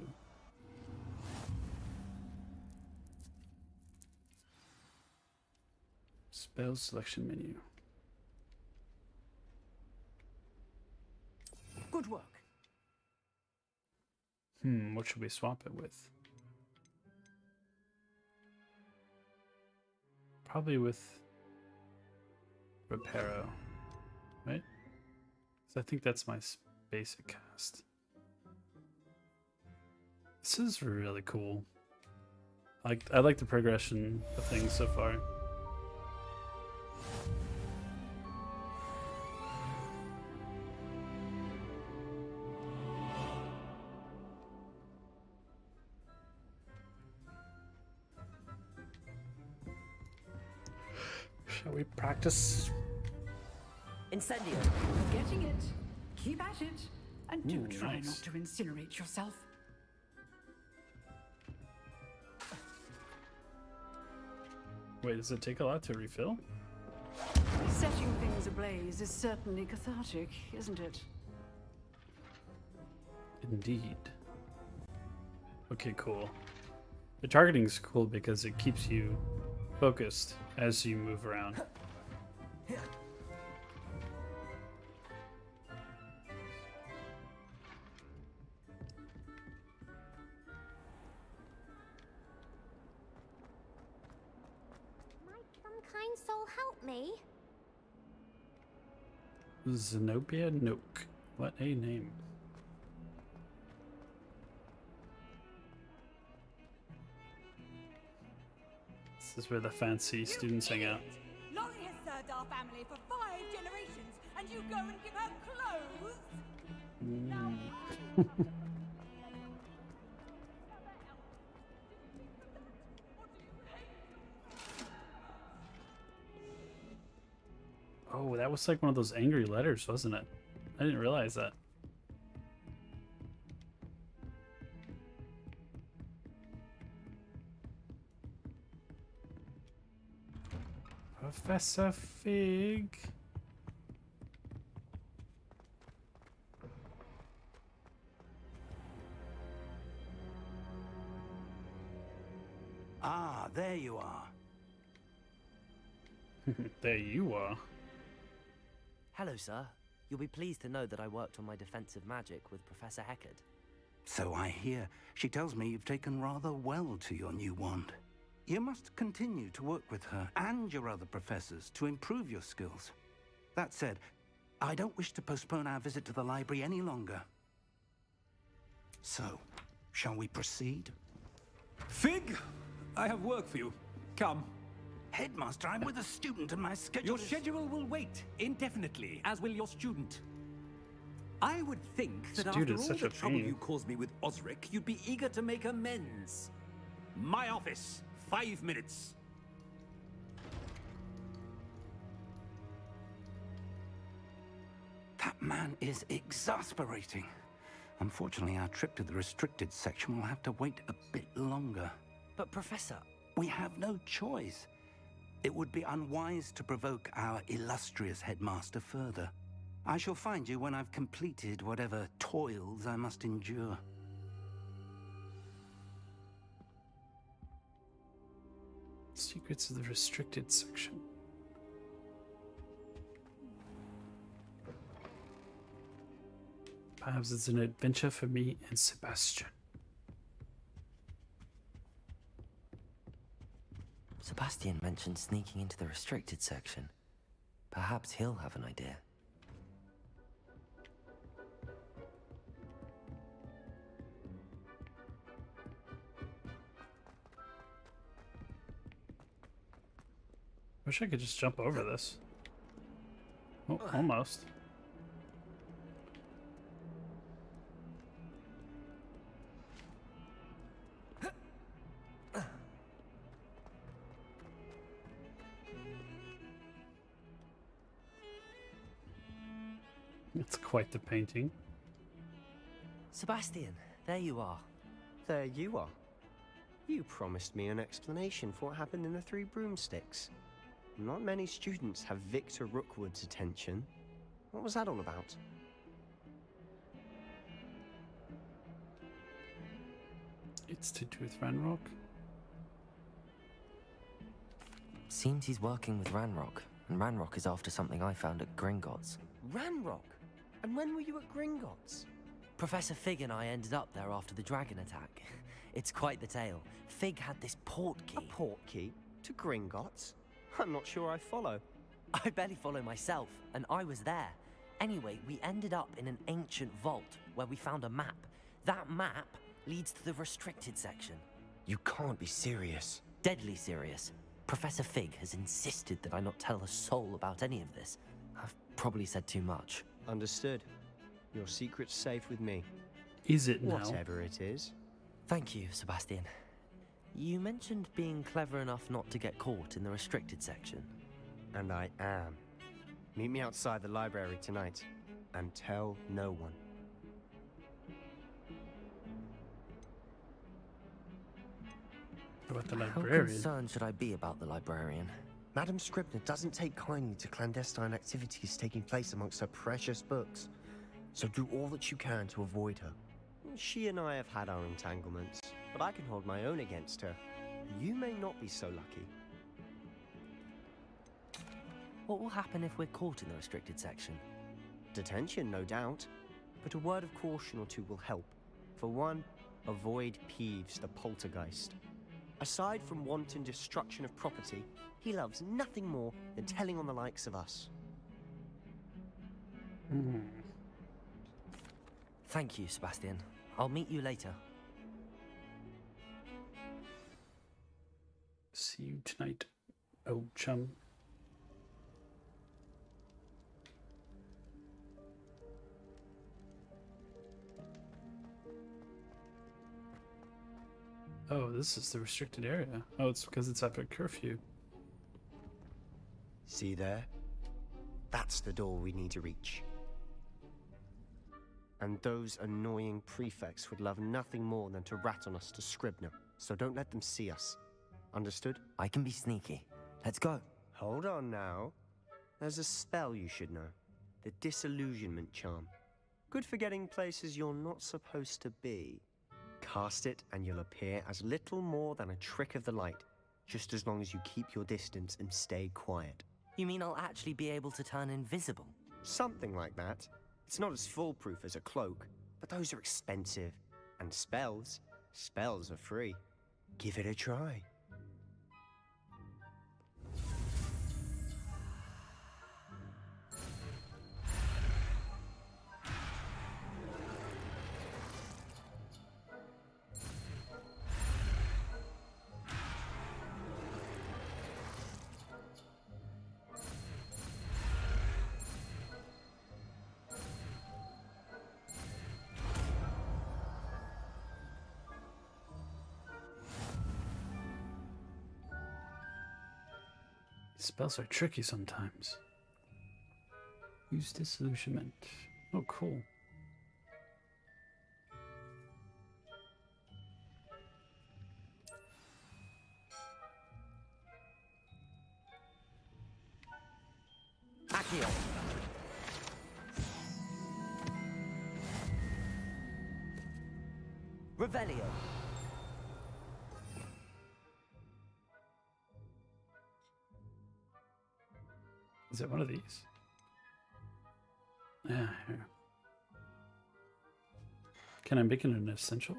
S1: Spell selection menu.
S13: Good work.
S1: What should we swap it with? Probably with Reparo, right? So I think that's my basic cast. This is really cool. I like the progression of things so far. Shall we practice?
S2: Incendio.
S13: Getting it. Keep at it. And do
S1: Ooh,
S13: try
S1: nice.
S13: not to incinerate yourself.
S1: Wait, does it take a lot to refill?
S13: Setting things ablaze is certainly cathartic, isn't it?
S1: Indeed. Okay, cool. The targeting is cool because it keeps you focused as you move around.
S12: Might some kind soul help me?
S1: Zenobia Nook. What a name. This is where the fancy students hang out.
S10: Lolly has served our family for 5 generations, and you go and give her clothes?
S1: Oh, that was like one of those angry letters, wasn't it? I didn't realize that. Professor Fig.
S7: Ah, there you are.
S1: There you are.
S2: Hello, sir. You'll be pleased to know that I worked on my defensive magic with Professor Hecat.
S7: So I hear. She tells me you've taken rather well to your new wand. You must continue to work with her and your other professors to improve your skills. That said, I don't wish to postpone our visit to the library any longer. So, shall we proceed?
S15: Fig, I have work for you. Come.
S7: Headmaster, I'm with a student and my schedule
S15: Your schedule will wait indefinitely, as will your student. I would think that after all
S1: Student's such
S15: the
S1: a
S15: trouble
S1: pain.
S15: you caused me with Osric, you'd be eager to make amends. My office. 5 minutes.
S7: That man is exasperating. Unfortunately, our trip to the restricted section will have to wait a bit longer.
S2: But Professor...
S7: We have no choice. It would be unwise to provoke our illustrious headmaster further. I shall find you when I've completed whatever toils I must endure.
S1: Secrets of the restricted section. Perhaps it's an adventure for me and Sebastian.
S2: Sebastian mentioned sneaking into the restricted section. Perhaps he'll have an idea.
S1: Wish I could just jump over this. Oh, almost. It's quite the painting.
S2: Sebastian, there you are.
S4: There you are. You promised me an explanation for what happened in the Three Broomsticks. Not many students have Victor Rookwood's attention. What was that all about?
S1: It's to do with Ranrock.
S2: Seems he's working with Ranrock, and Ranrock is after something I found at Gringotts.
S4: Ranrock? And when were you at Gringotts?
S2: Professor Fig and I ended up there after the dragon attack. It's quite the tale. Fig had this port key.
S4: A port key? To Gringotts? I'm not sure I follow.
S2: I barely follow myself, and I was there. Anyway, we ended up in an ancient vault where we found a map. That map leads to the restricted section.
S4: You can't be serious.
S2: Deadly serious. Professor Fig has insisted that I not tell a soul about any of this. I've probably said too much.
S4: Understood. Your secret's safe with me.
S1: Is it now?
S4: Whatever it is.
S2: Thank you, Sebastian. You mentioned being clever enough not to get caught in the restricted section.
S4: And I am. Meet me outside the library tonight, and tell no one.
S1: What about the
S2: How
S1: librarian?
S2: concerned should I be about the librarian?
S4: Madam Scribner doesn't take kindly to clandestine activities taking place amongst her precious books. So do all that you can to avoid her. She and I have had our entanglements, but I can hold my own against her. You may not be so lucky.
S2: What will happen if we're caught in the restricted section?
S4: Detention, no doubt. But a word of caution or two will help. For one, avoid Peeves, the poltergeist. Aside from wanton destruction of property, he loves nothing more than telling on the likes of us.
S2: Thank you, Sebastian. I'll meet you later.
S1: See you tonight, old chum. Oh, this is the restricted area. Oh, it's because it's after curfew.
S4: See there? That's the door we need to reach. And those annoying prefects would love nothing more than to rat on us to Scribner, so don't let them see us. Understood?
S2: I can be sneaky. Let's go.
S4: Hold on now. There's a spell you should know. The Disillusionment Charm. Good for getting places you're not supposed to be. Cast it and you'll appear as little more than a trick of the light, just as long as you keep your distance and stay quiet.
S2: You mean I'll actually be able to turn invisible?
S4: Something like that. It's not as foolproof as a cloak, but those are expensive. And spells are free. Give it a try.
S1: Spells are tricky sometimes. Use disillusionment. Oh, cool.
S2: Accio. Revelio.
S1: Is it one of these? Yeah, here. Can I make it an essential?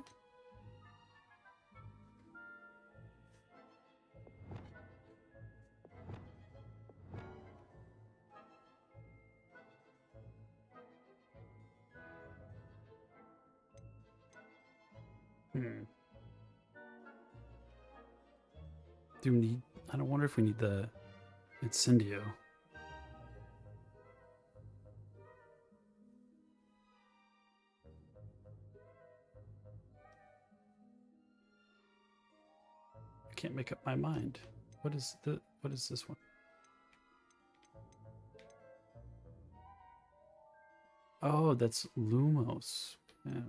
S1: Do we need... I don't wonder if we need the Incendio. I can't make up my mind. What is this one? Oh, that's Lumos. I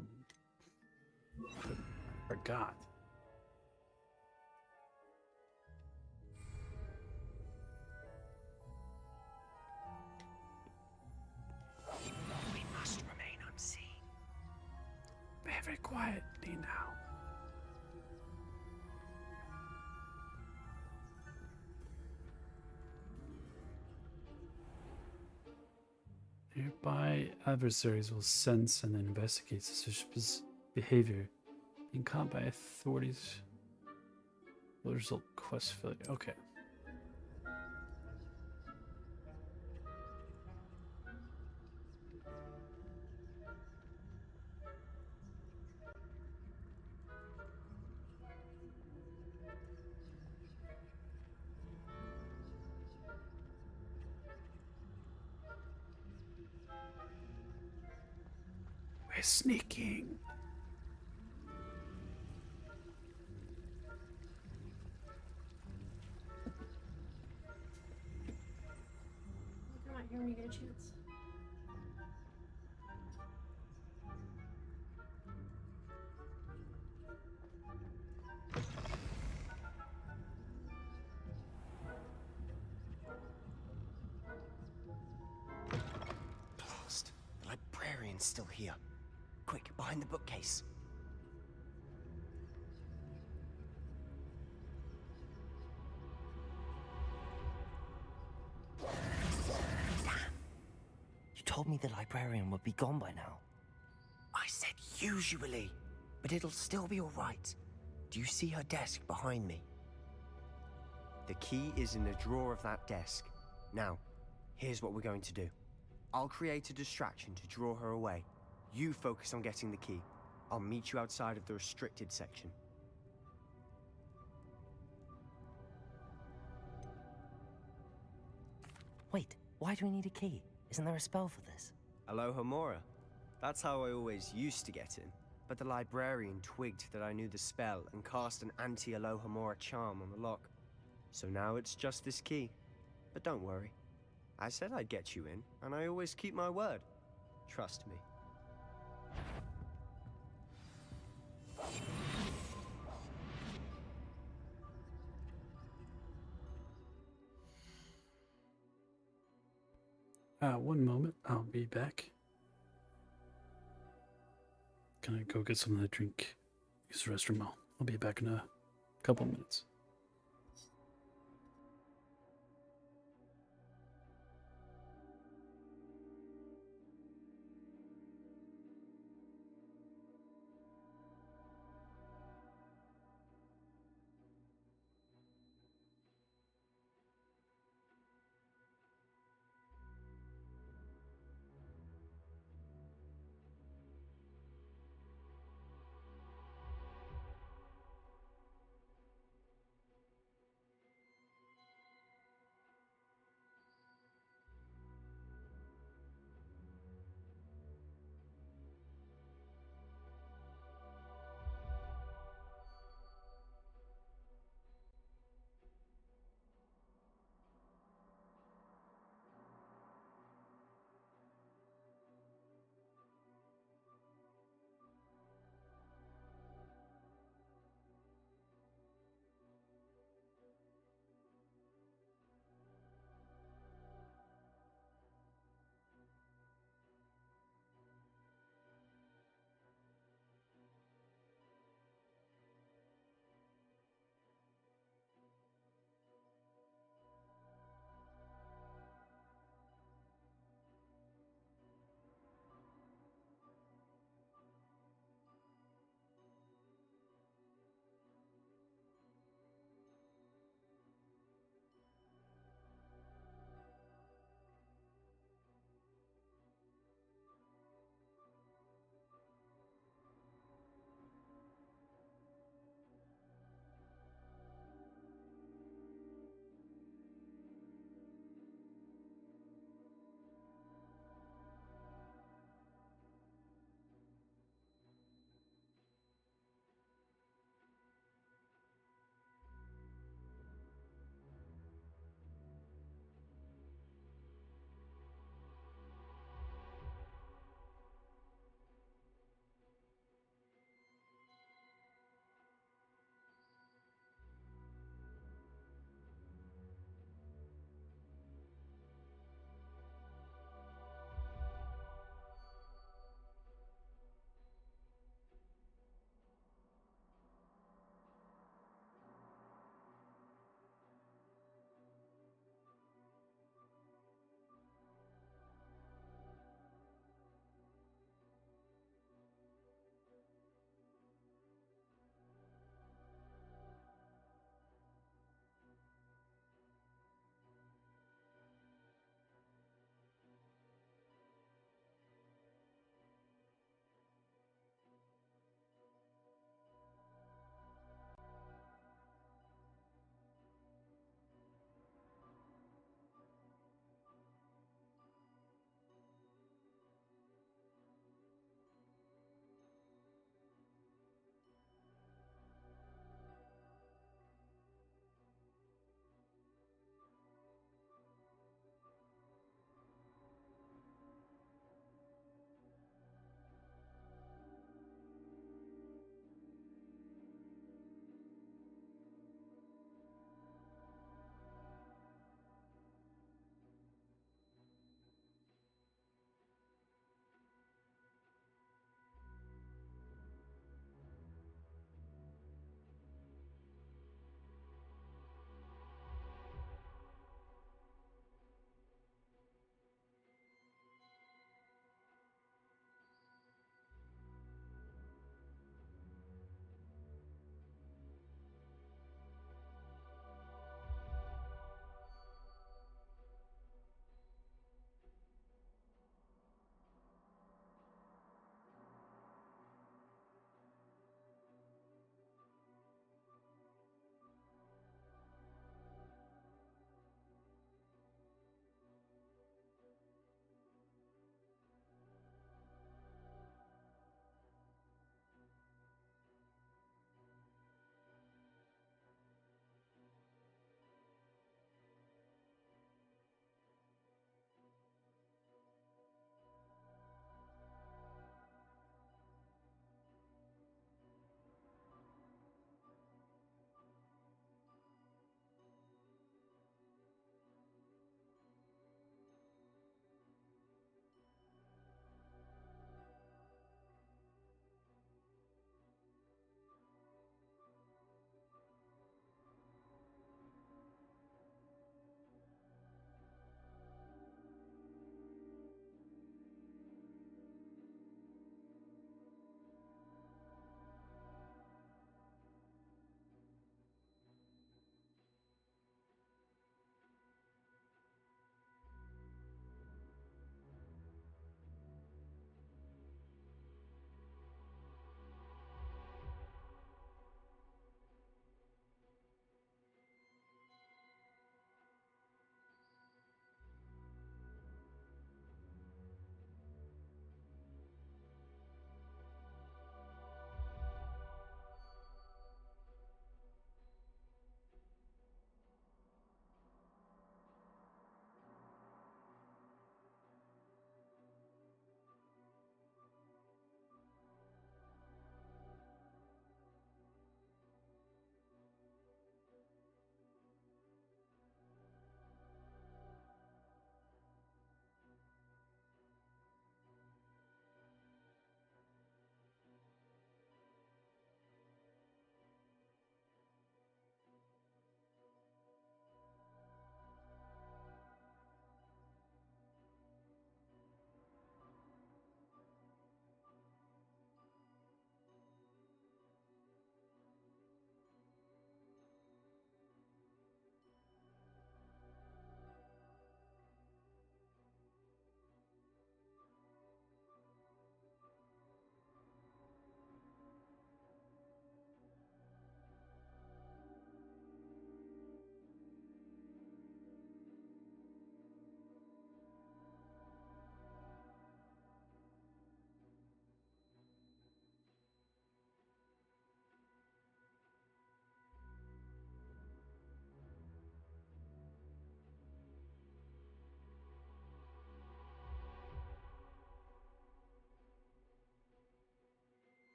S1: forgot.
S4: We must remain unseen.
S1: Very quietly now. Nearby adversaries will sense and then investigate suspicious behavior. Being caught by authorities will result in quest failure. Okay. We're sneaking.
S16: Come out here when you get a chance.
S4: Blast! The librarian's still here. Quick, behind the bookcase.
S2: You told me the librarian would be gone by now.
S4: I said usually, but it'll still be all right. Do you see her desk behind me? The key is in the drawer of that desk. Now, here's what we're going to do. I'll create a distraction to draw her away. You focus on getting the key. I'll meet you outside of the restricted section.
S2: Wait, why do we need a key? Isn't there a spell for this?
S4: Alohomora. That's how I always used to get in. But the librarian twigged that I knew the spell and cast an anti-Alohomora charm on the lock. So now it's just this key. But don't worry. I said I'd get you in, and I always keep my word. Trust me.
S1: One moment, I'll be back. Can I go get something to drink? Use the restroom. I'll be back in a couple minutes.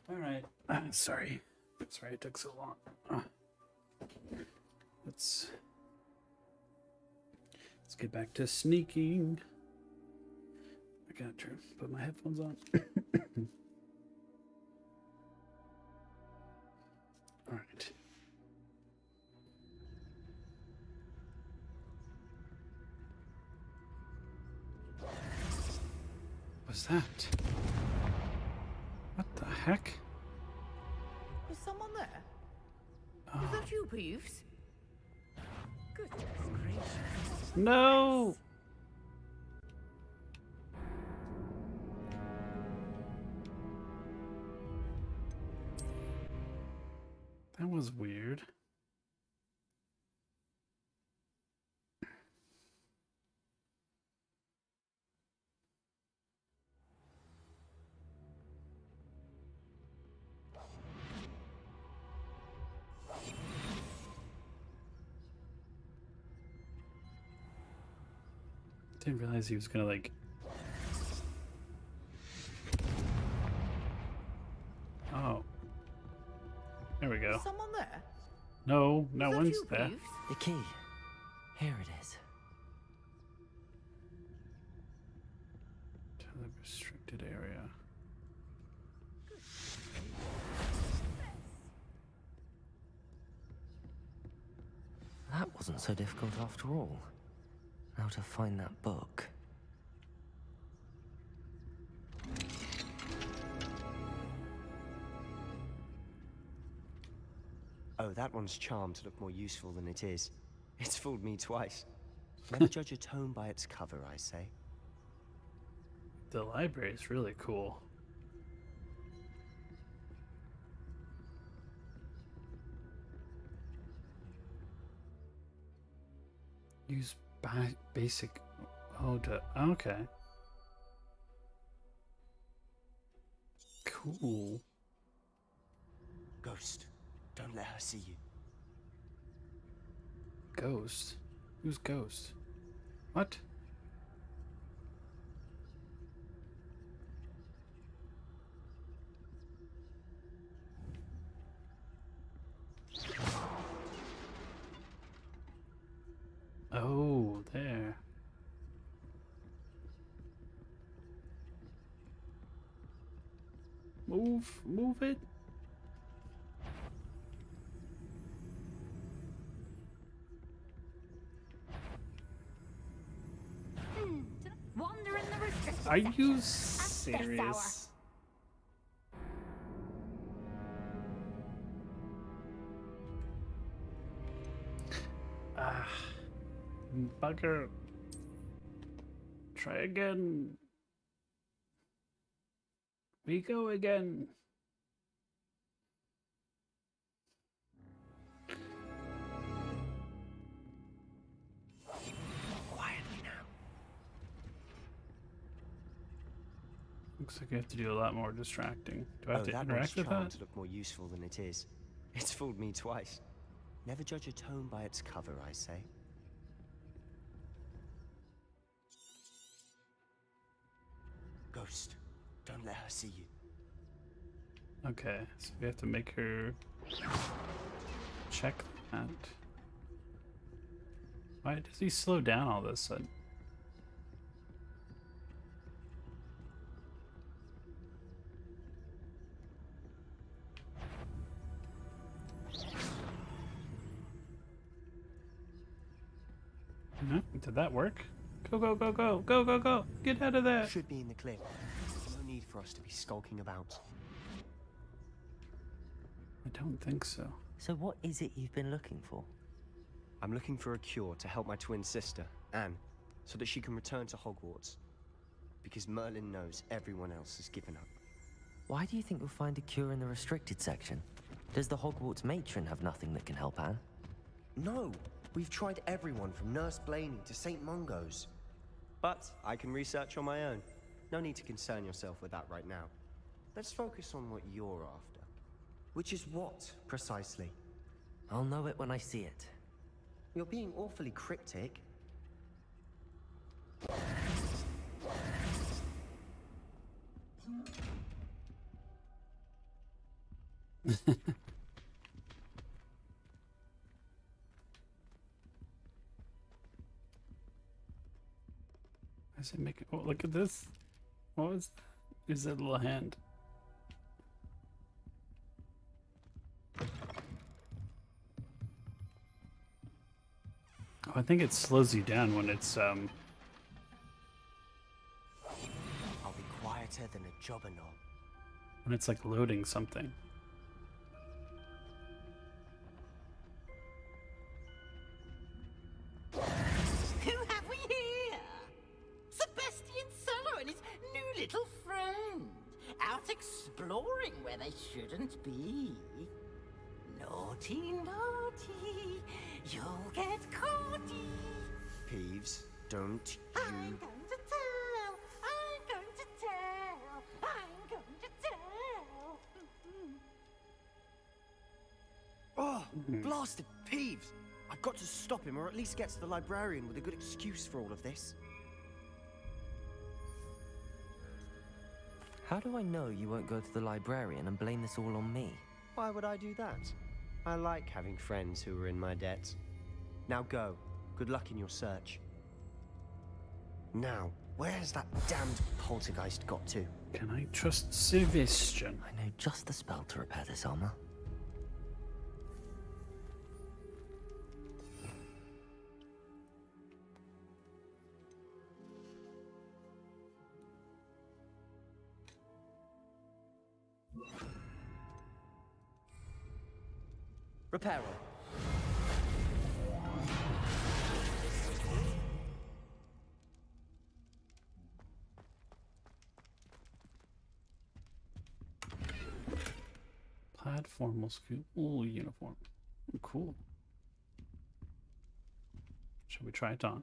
S1: All right. Sorry it took so long. Let's get back to sneaking. I gotta put my headphones on. All right. What's that? What the heck?
S10: Is someone there?
S1: Oh.
S10: Is that you, Peeves? Goodness gracious.
S1: No! That was weird. Didn't realize he was gonna like. Oh. There we go.
S10: Is someone there?
S1: No, no
S10: that
S1: one's
S10: you,
S1: there.
S10: Peeves?
S2: The key. Here it is.
S1: To the restricted area.
S2: That wasn't so difficult after all. Now to find that book.
S4: Oh, that one's charmed to look more useful than it is. It's fooled me twice. Never judge a tome by its cover, I say.
S1: The library is really cool. Use basic. Oh, okay. Cool.
S4: Ghost, don't let her see you.
S1: Ghost? Who's Ghost? What? Oh, there. Move it.
S10: Wander in the restricted
S1: Are you
S10: section. At this
S1: serious? Ah, bugger. Try again. We go again.
S4: Quietly now.
S1: Looks like I have to do a lot more distracting. Do I have to
S4: that
S1: interact
S4: one's
S1: with
S4: charmed
S1: that?
S4: to look more useful than it is. It's fooled me twice. Never judge a tome by its cover, I say. Ghost, don't let her see you.
S1: Okay, so we have to make her check that. Why does he slow down all of a sudden? No, did that work? Go, go, go, go, go, go, go! Get out of there!
S4: Should be in the clear. No need for us to be skulking about.
S1: I don't think so.
S2: So what is it you've been looking for?
S4: I'm looking for a cure to help my twin sister, Anne, so that she can return to Hogwarts. Because Merlin knows everyone else has given up.
S2: Why do you think you'll find a cure in the restricted section? Does the Hogwarts matron have nothing that can help Anne?
S4: No! We've tried everyone from Nurse Blaney to St. Mungo's. But I can research on my own. No need to concern yourself with that right now. Let's focus on what you're after. Which is what, precisely?
S2: I'll know it when I see it.
S4: You're being awfully cryptic.
S1: Is it making? Oh, look at this. What was that? Is that little hand? Oh, I think it slows you down when it's
S4: I'll be quieter than a jobber knob.
S1: when it's like loading something.
S17: Who have we here? Sebastian Cello and his new little friend. Out exploring where they shouldn't be. Naughty, naughty. You'll get caughty.
S4: Peeves, don't
S17: I'm going to tell. I'm going to tell. I'm going to tell.
S4: Oh, blasted Peeves! I've got to stop him, or at least get to the librarian with a good excuse for all of this.
S2: How do I know you won't go to the librarian and blame this all on me?
S4: Why would I do that? I like having friends who are in my debt. Now go. Good luck in your search. Now, where's that damned poltergeist got to?
S1: Can I trust Sebastian?
S2: I know just the spell to repair this armor. Reparo.
S1: Plaid formal school uniform. Oh, cool. Shall we try it on?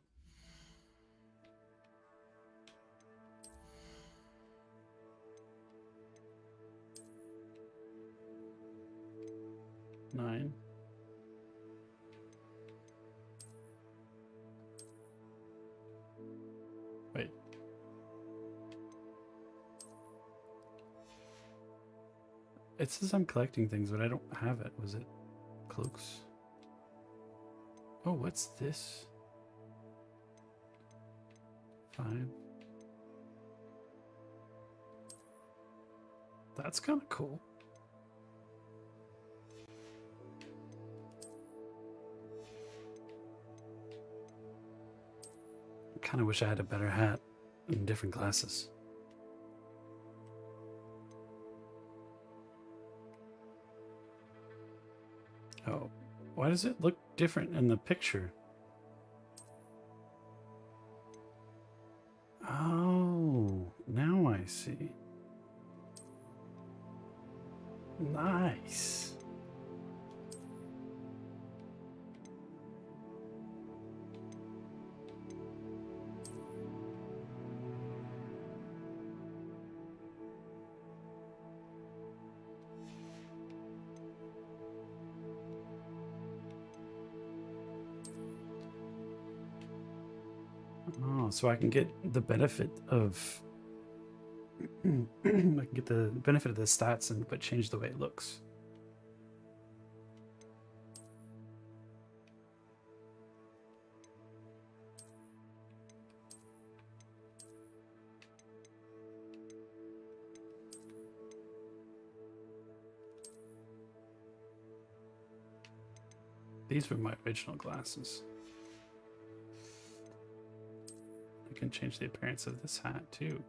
S1: Nine. Wait. It says I'm collecting things, but I don't have it. Was it cloaks? Oh, what's this? 5. That's kind of cool. I kind of wish I had a better hat in different classes. Oh, why does it look different in the picture? Oh, now I see. Nice. Oh, so I can get the benefit of I can get the benefit of the stats and but change the way it looks. These were my original glasses. I can change the appearance of this hat too.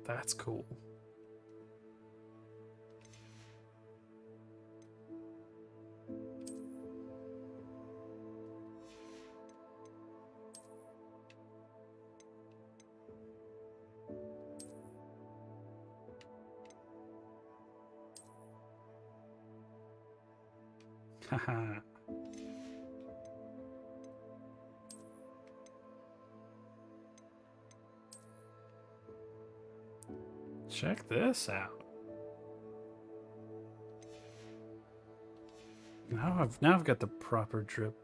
S1: That's cool. Haha. Check this out. Now I've got the proper drip.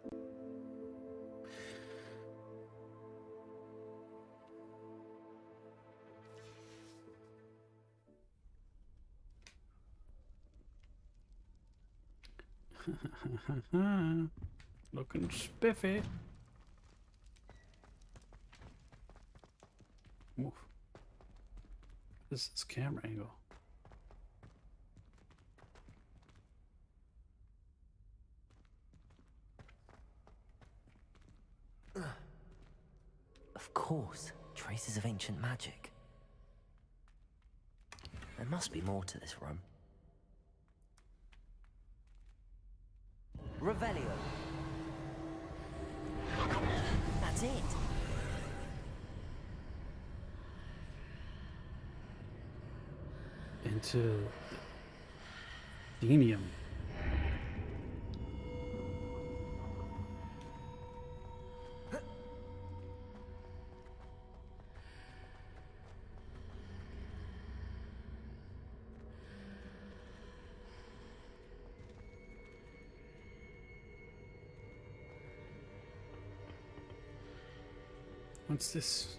S1: Looking spiffy. Oof. This is camera angle.
S2: Of course, traces of ancient magic. There must be more to this room. Revelio. That's it.
S1: Into Denium. What's this?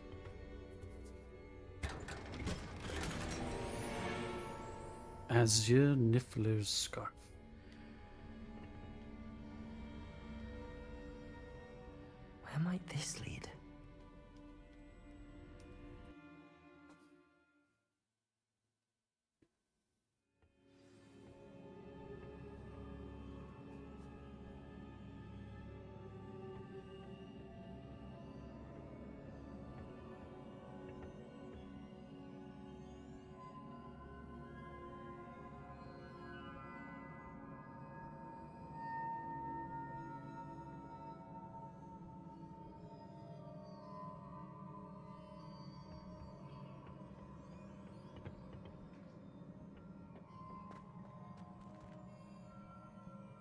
S1: Azure Niffler's scarf.
S2: Where might this lead?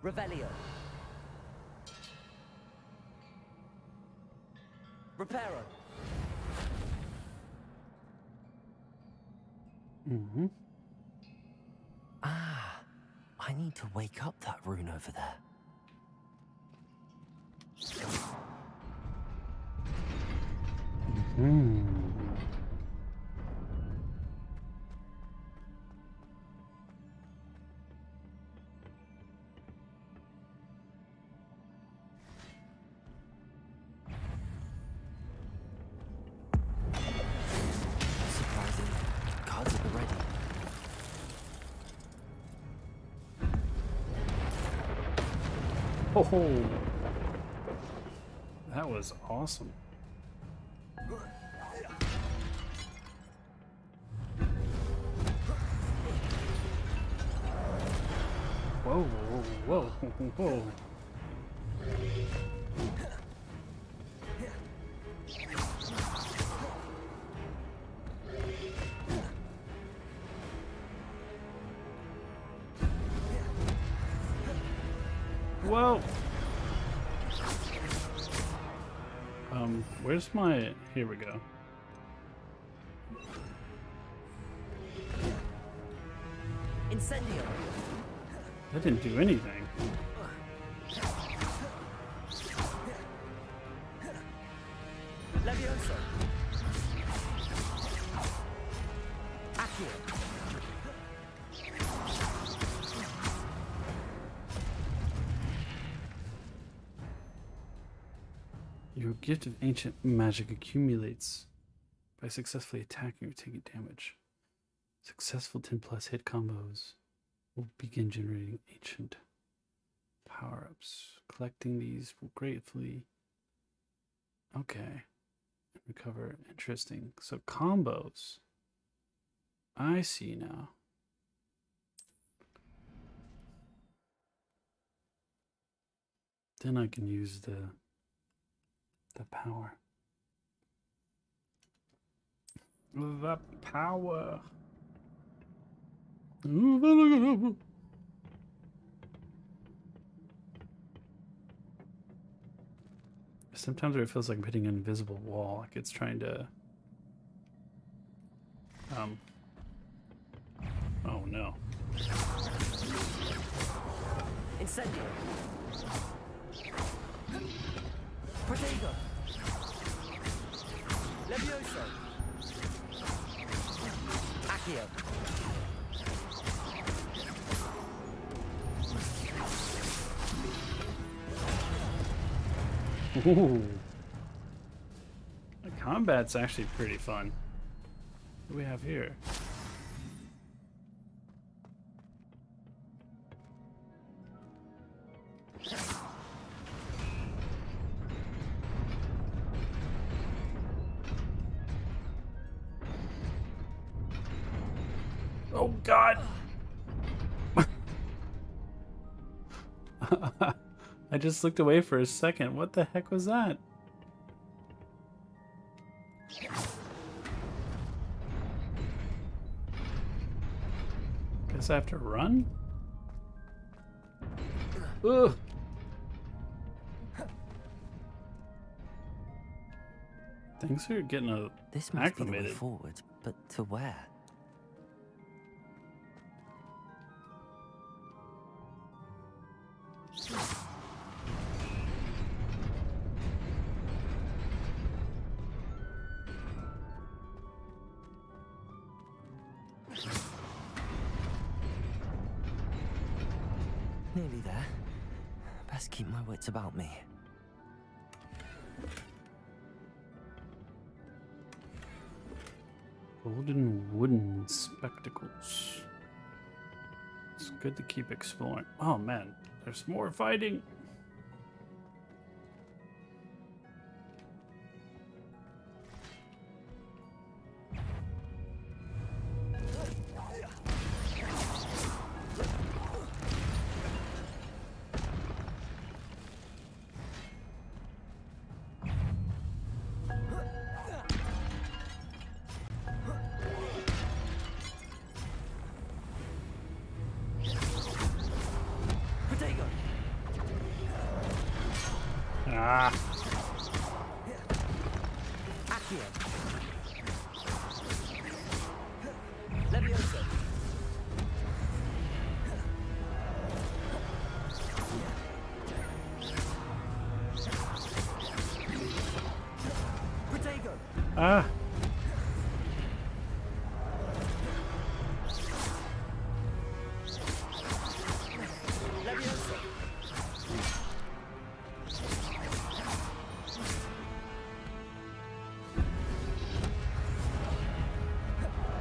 S2: Revelio. Reparo.
S1: Mm-hmm.
S2: Ah, I need to wake up that rune over there.
S1: Hmm.
S2: Surprising. Cards at the ready.
S1: Oh, that was awesome. Whoa, whoa, whoa, whoa. Whoa. Where's my... Here we go.
S2: Incendio.
S1: That didn't do anything.
S2: Levioso. Accio.
S1: Your gift of ancient magic accumulates by successfully attacking or taking damage. Successful 10+ hit combos will begin generating ancient power-ups. Collecting these will gratefully... Okay. Recover. Interesting. So combos. I see now. Then I can use the power. The power. Sometimes it feels like I'm hitting an invisible wall, like it's trying to oh no.
S2: Incendio. Protego. Levioso. Accio.
S1: Ooh. The combat's actually pretty fun. What do we have here? Oh God! I just looked away for a second. What the heck was that? Guess I have to run? Ugh! Things are getting
S2: This must be the way
S1: acclimated.
S2: forward, but to where? Nearly there. Best keep my wits about me.
S1: Golden wooden spectacles. It's good to keep exploring. Oh man, there's more fighting. Ah.
S2: Accio. Levioso. Protego.
S1: Ah.
S2: Levioso.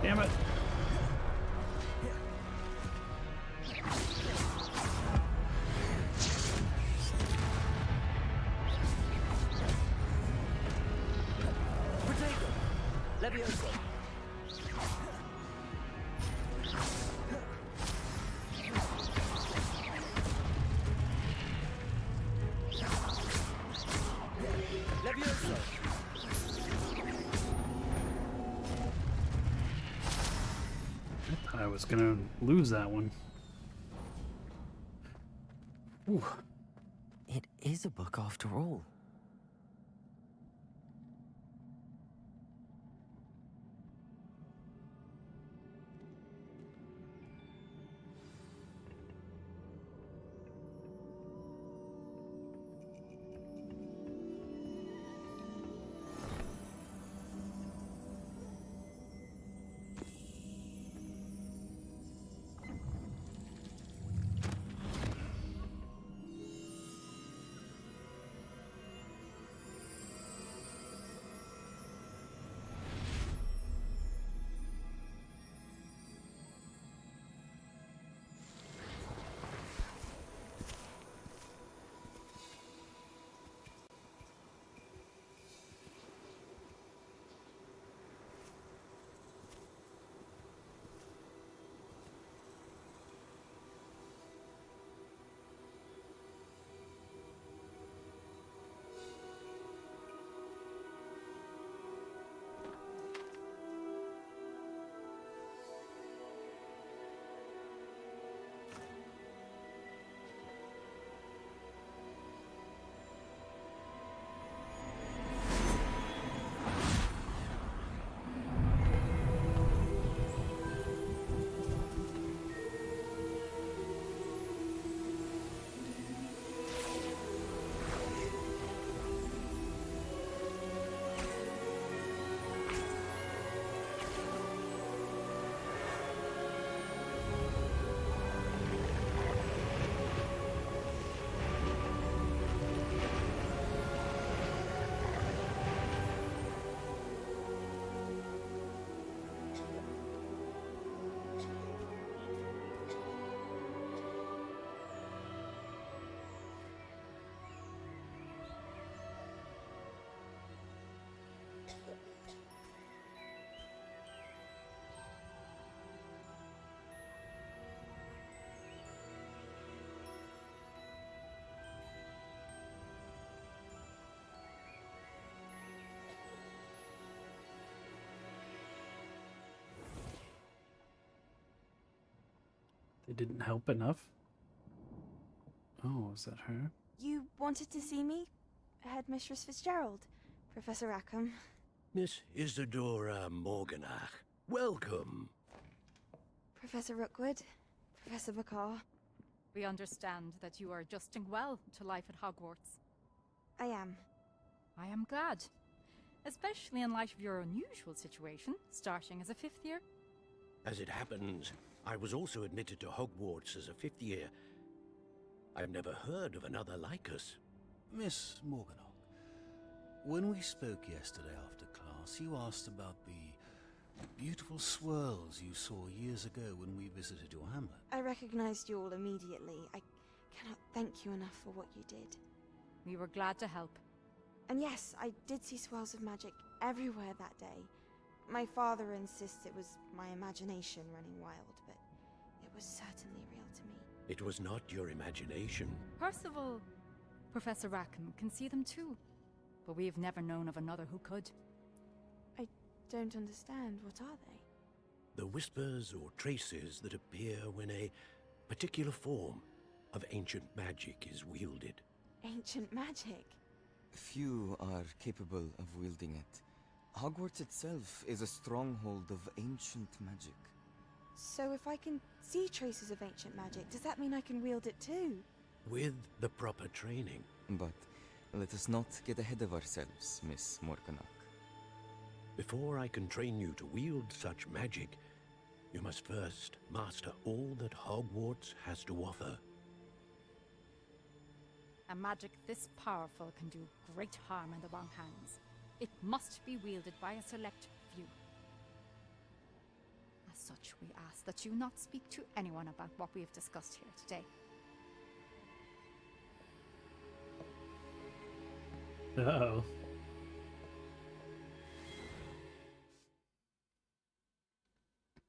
S1: Damn it.
S2: Protego. Levioso. Levioso.
S1: I thought I was gonna lose that one. Ooh.
S2: It is a book after all.
S1: They didn't help enough. Oh, is that her?
S18: You wanted to see me? Headmistress Fitzgerald, Professor Rackham.
S9: Miss Isadora Morganach, welcome.
S18: Professor Rookwood, Professor McCaw.
S10: We understand that you are adjusting well to life at Hogwarts.
S18: I am.
S10: I am glad. Especially in light of your unusual situation, starting as a 5th year.
S9: As it happens, I was also admitted to Hogwarts as a 5th year. I've never heard of another like us.
S19: Miss Morganock, when we spoke yesterday after class, you asked about the beautiful swirls you saw years ago when we visited your hamlet.
S18: I recognized you all immediately. I cannot thank you enough for what you did.
S10: We were glad to help.
S18: And yes, I did see swirls of magic everywhere that day. My father insists it was my imagination running wild, but it was certainly real to me.
S9: It was not your imagination.
S10: Percival, Professor Rackham can see them too, but we have never known of another who could.
S18: I don't understand. What are they?
S9: The whispers or traces that appear when a particular form of ancient magic is wielded.
S18: Ancient magic?
S20: Few are capable of wielding it. Hogwarts itself is a stronghold of ancient magic.
S18: So if I can see traces of ancient magic, does that mean I can wield it too?
S9: With the proper training.
S20: But let us not get ahead of ourselves, Miss Morganock.
S9: Before I can train you to wield such magic, you must first master all that Hogwarts has to offer.
S10: A magic this powerful can do great harm in the wrong hands. It must be wielded by a select few. As such, we ask that you not speak to anyone about what we have discussed here today.
S1: Uh-oh.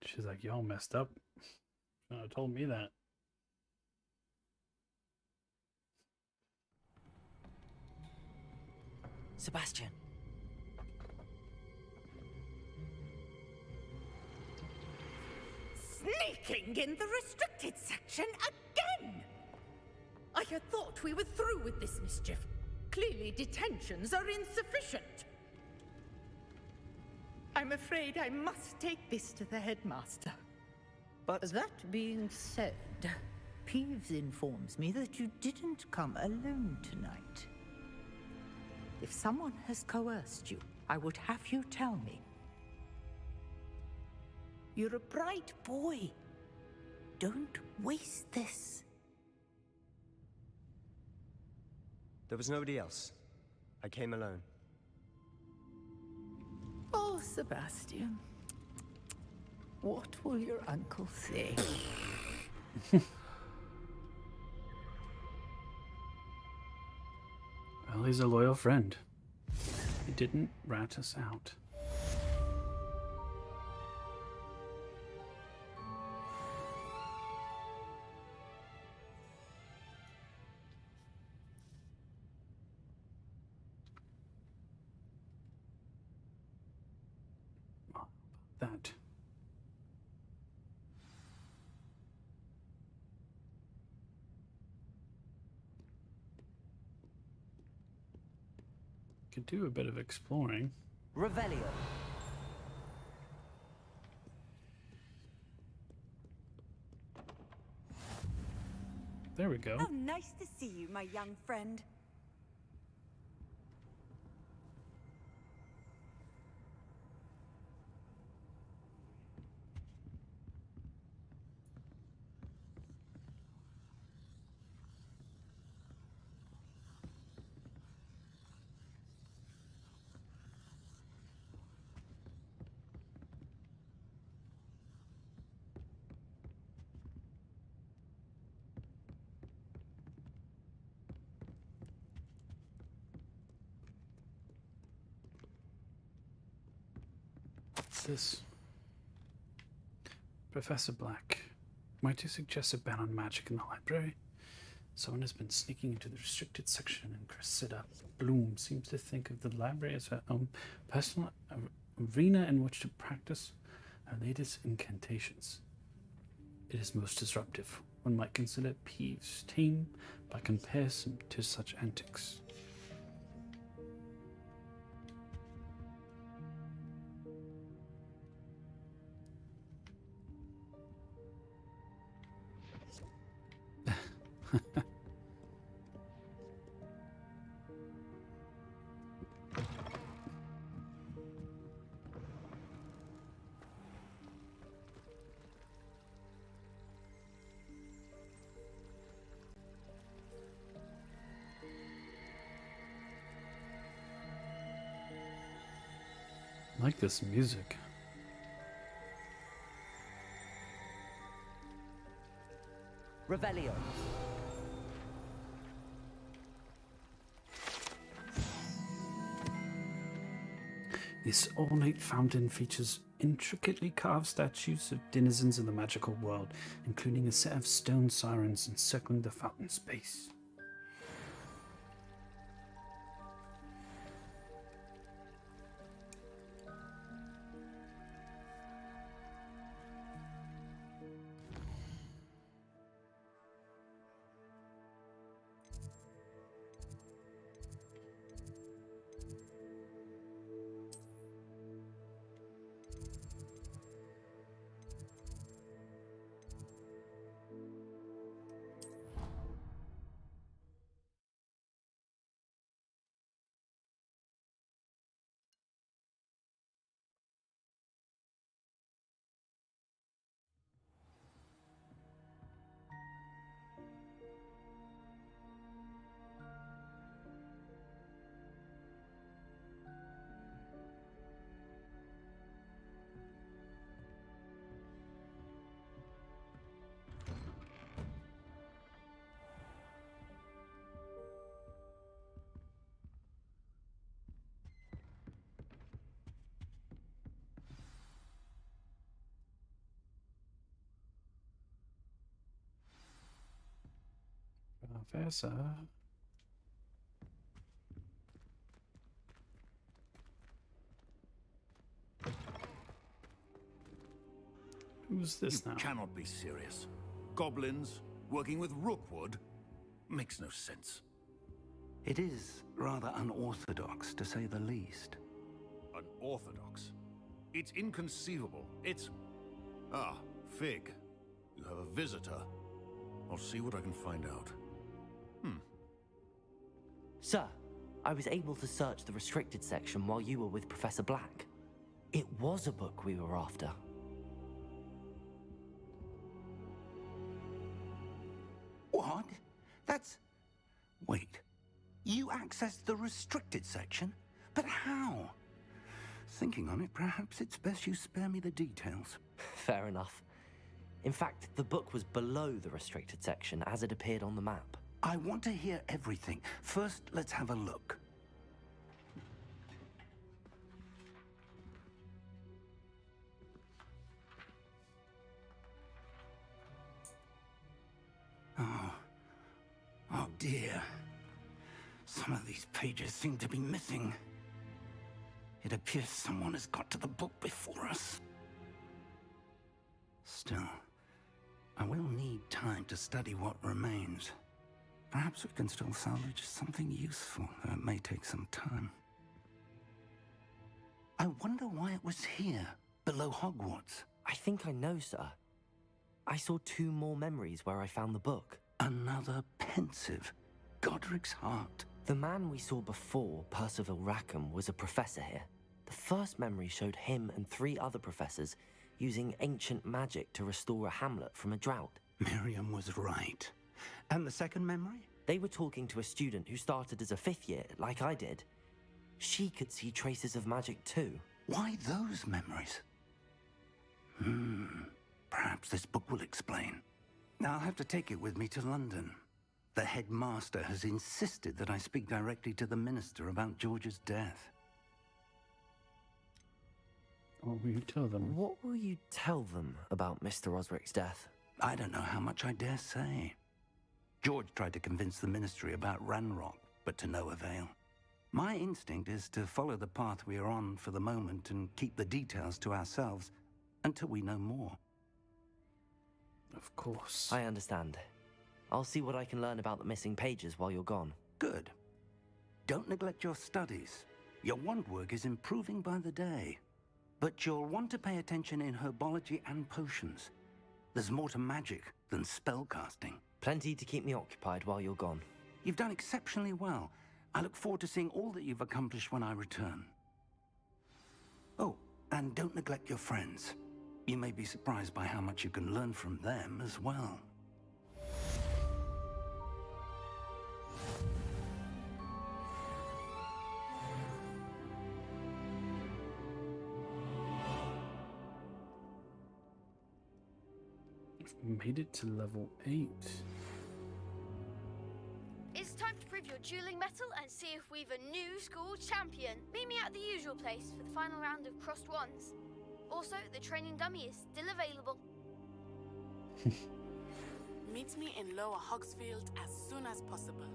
S1: She's like, y'all messed up. Shouldn't have told me that.
S2: Sebastian.
S17: Sneaking in the restricted section again! I had thought we were through with this mischief. Clearly detentions are insufficient. I'm afraid I must take this to the headmaster.
S21: But that being said, Peeves informs me that you didn't come alone tonight. If someone has coerced you, I would have you tell me. You're a bright boy. Don't waste this.
S4: There was nobody else. I came alone.
S21: Oh, Sebastian. What will your uncle say?
S1: Well, he's a loyal friend. He didn't rat us out. That. Could do a bit of exploring.
S2: Revelio.
S1: There we go.
S10: Oh, nice to see you, my young friend.
S1: What's this? Professor Black. Might you suggest a ban on magic in the library? Someone has been sneaking into the restricted section, and Cressida Bloom seems to think of the library as her own personal arena in which to practice her latest incantations. It is most disruptive. One might consider Peeves tame by comparison to such antics. I like this music.
S2: Revelio.
S1: This ornate fountain features intricately carved statues of denizens of the magical world, including a set of stone sirens encircling the fountain's base. Professor. Who's this now?
S11: You cannot be serious. Goblins working with Rookwood makes no sense.
S7: It is rather unorthodox, to say the least.
S11: Unorthodox? It's inconceivable. It's... Ah, Fig. You have a visitor. I'll see what I can find out.
S2: Sir, I was able to search the restricted section while you were with Professor Black. It was a book we were after.
S7: What? That's... Wait. You accessed the restricted section? But how? Thinking on it, perhaps it's best you spare me the details.
S2: Fair enough. In fact, the book was below the restricted section as it appeared on the map.
S7: I want to hear everything. First, let's have a look. Oh dear. Some of these pages seem to be missing. It appears someone has got to the book before us. Still, I will need time to study what remains. Perhaps we can still salvage something useful, though it may take some time. I wonder why it was here, below Hogwarts.
S2: I think I know, sir. I saw 2 more memories where I found the book.
S7: Another pensive. Godric's heart.
S2: The man we saw before, Percival Rackham, was a professor here. The first memory showed him and 3 other professors using ancient magic to restore a hamlet from a drought.
S7: Miriam was right. And the second memory?
S2: They were talking to a student who started as a 5th year, like I did. She could see traces of magic too.
S7: Why those memories? Perhaps this book will explain. Now I'll have to take it with me to London. The headmaster has insisted that I speak directly to the minister about George's death.
S1: What will you tell them?
S2: What will you tell them about Mr. Osric's death?
S7: I don't know how much I dare say. George tried to convince the ministry about Ranrock, but to no avail. My instinct is to follow the path we are on for the moment and keep the details to ourselves until we know more.
S1: Of course.
S2: I understand. I'll see what I can learn about the missing pages while you're gone.
S7: Good. Don't neglect your studies. Your wand work is improving by the day. But you'll want to pay attention in herbology and potions. There's more to magic than spellcasting.
S2: Plenty to keep me occupied while you're gone.
S7: You've done exceptionally well. I look forward to seeing all that you've accomplished when I return. Oh, and don't neglect your friends. You may be surprised by how much you can learn from them as well.
S1: I've made it to level 8.
S14: It's time to prove your dueling mettle and see if we've a new school champion. Meet me at the usual place for the final round of crossed wands. Also, the training dummy is still available.
S5: Meet me in Lower Hogsfield as soon as possible.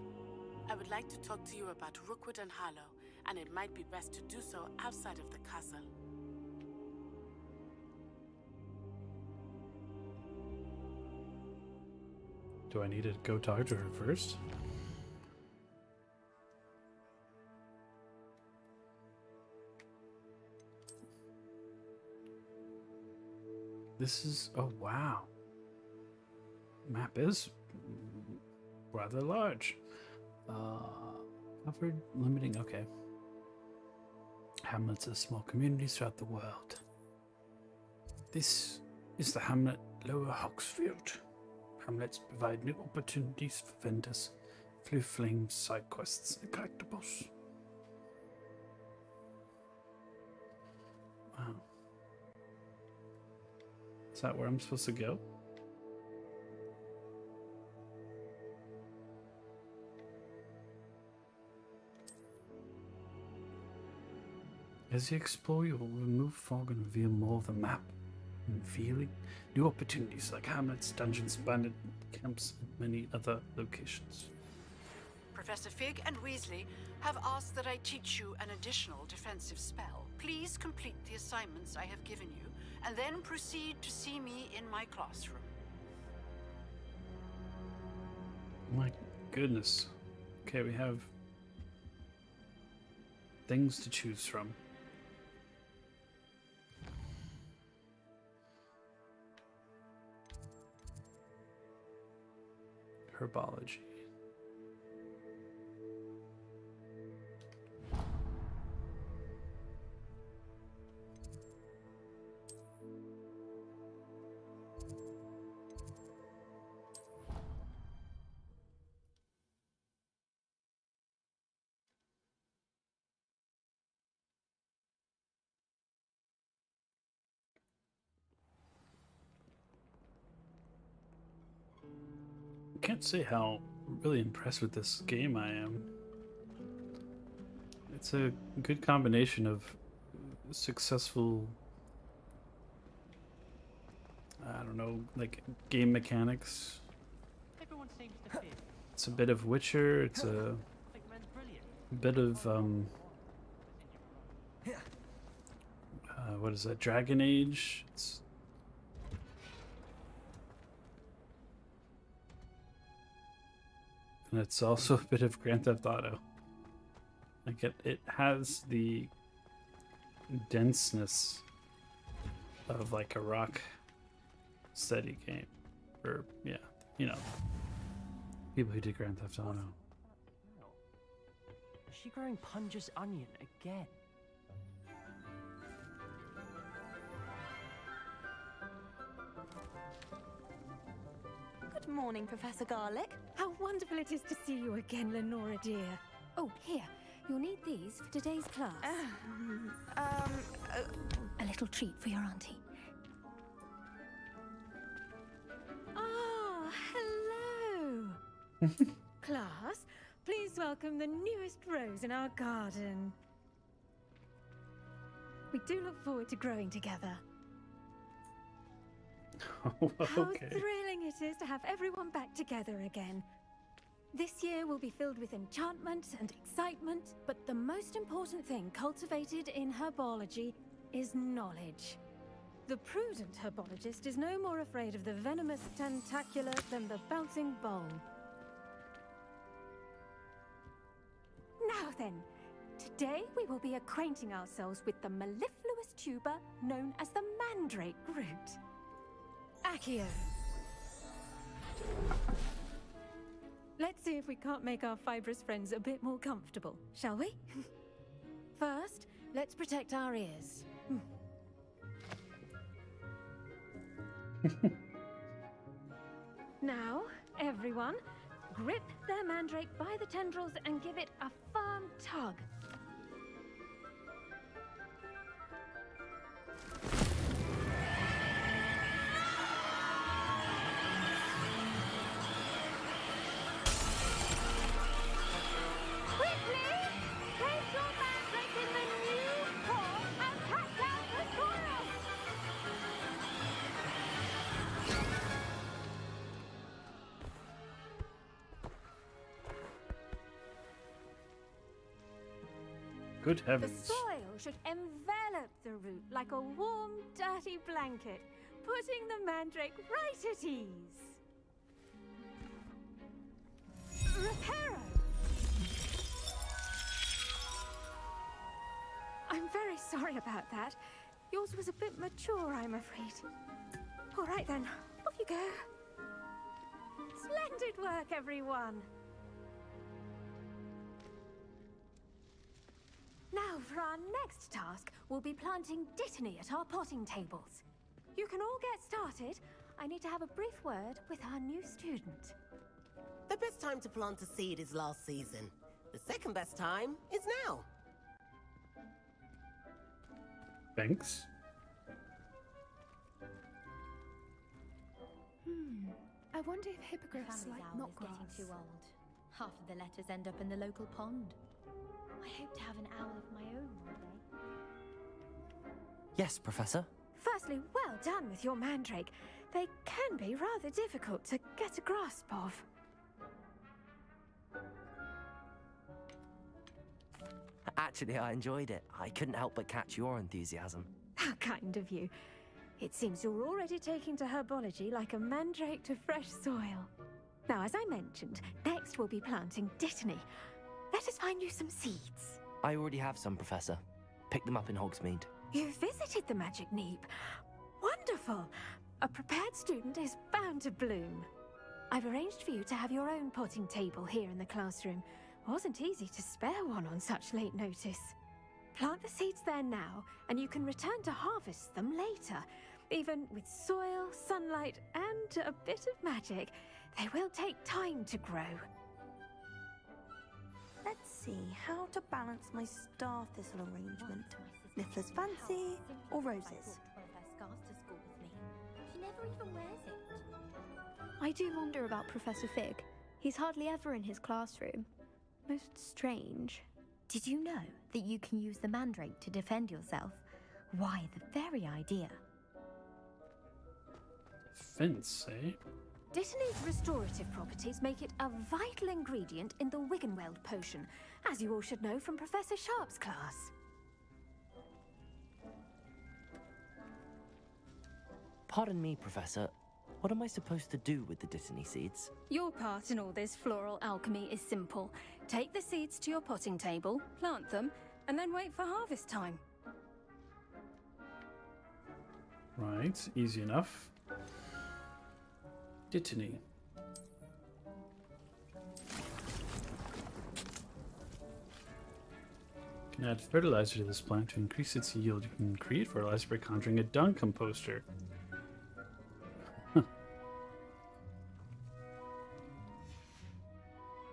S5: I would like to talk to you about Rookwood and Harlow, and it might be best to do so outside of the castle.
S1: Do I need to go talk to her first? This is, oh wow. Map is rather large. Covered, limiting, okay. Hamlets are small communities throughout the world. This is the hamlet Lower Hogsfield. Hamlets provide new opportunities for vendors, flew flames, side quests, and collectibles. Wow. Is that where I'm supposed to go? As you explore, you will remove fog and reveal more of the map and feeling. New opportunities like hamlets, dungeons, bandit camps, and many other locations.
S13: Professor Fig and Weasley have asked that I teach you an additional defensive spell. Please complete the assignments I have given you, and then proceed to see me in my classroom.
S1: My goodness. Okay, we have things to choose from. Herbology. I can't say how really impressed with this game I am. It's a good combination of successful, I don't know, like game mechanics.
S15: Everyone seems to fit.
S1: It's a bit of Witcher, it's a bit of what is that, Dragon Age? And it's also a bit of Grand Theft Auto. Like it has the denseness of like a rock steady game. Or yeah, you know. People who did Grand Theft Auto.
S15: Is she growing Punja's onion again?
S22: Good morning, Professor Garlick. How wonderful it is to see you again, Lenora dear. Oh, here. You'll need these for today's class. A little treat for your auntie. Ah, hello. Class, please welcome the newest rose in our garden. We do look forward to growing together.
S1: Okay.
S22: How thrilling it is to have everyone back together again. This year will be filled with enchantment and excitement, but the most important thing cultivated in herbology is knowledge.
S6: The prudent herbologist is no more afraid of the venomous tentacular than the bouncing bulb. Now then, today we will be acquainting ourselves with the mellifluous tuber known as the mandrake root. Accio. Let's see if we can't make our fibrous friends a bit more comfortable, shall we? First, let's protect our ears. Now, everyone, grip their mandrake by the tendrils and give it a firm tug. Quickly! Place your mandrake in the new core and cut down the soil!
S1: Good
S6: The
S1: heavens.
S6: soil should envelop the root like a warm, dirty blanket, putting the mandrake right at ease. Reparo! I'm very sorry about that. Yours was a bit mature, I'm afraid. All right then, off you go. Splendid work, everyone. Now, for our next task, we'll be planting dittany at our potting tables. You can all get started. I need to have a brief word with our new student.
S8: The best time to plant a seed is last season. The second best time is now.
S1: Thanks.
S22: I wonder if hippogriffs like
S10: Family's owl is getting
S22: knotgrass.
S10: too old. Half of the letters end up in the local pond. I hope to have an owl of my own one day.
S2: Yes, Professor.
S6: Firstly, well done with your mandrake. They can be rather difficult to get a grasp of.
S2: Actually, I enjoyed it. I couldn't help but catch your enthusiasm.
S6: How kind of you. It seems you're already taking to herbology like a mandrake to fresh soil. Now, as I mentioned, next we'll be planting dittany. Let us find you some seeds.
S2: I already have some, Professor. Picked them up in Hogsmeade.
S6: You visited the Magic Neep. Wonderful! A prepared student is bound to bloom. I've arranged for you to have your own potting table here in the classroom. Wasn't easy to spare one on such late notice. Plant the seeds there now, and you can return to harvest them later. Even with soil, sunlight, and a bit of magic, they will take time to grow.
S23: Let's see, how to balance my star thistle arrangement. Niffler's fancy or roses?
S22: She never even wears it.
S14: I do wonder about Professor Fig. He's hardly ever in his classroom. Most strange.
S22: Did you know that you can use the mandrake to defend yourself? Why, the very idea.
S1: Fence, eh?
S6: Dittany's restorative properties make it a vital ingredient in the Wiggenweld potion, as you all should know from Professor Sharp's class.
S2: Pardon me, Professor. What am I supposed to do with the dittany seeds?
S6: Your part in all this floral alchemy is simple. Take the seeds to your potting table, plant them, and then wait for harvest time.
S1: Right, easy enough. Dittany. You can add fertilizer to this plant to increase its yield. You can create fertilizer by conjuring a dung composter.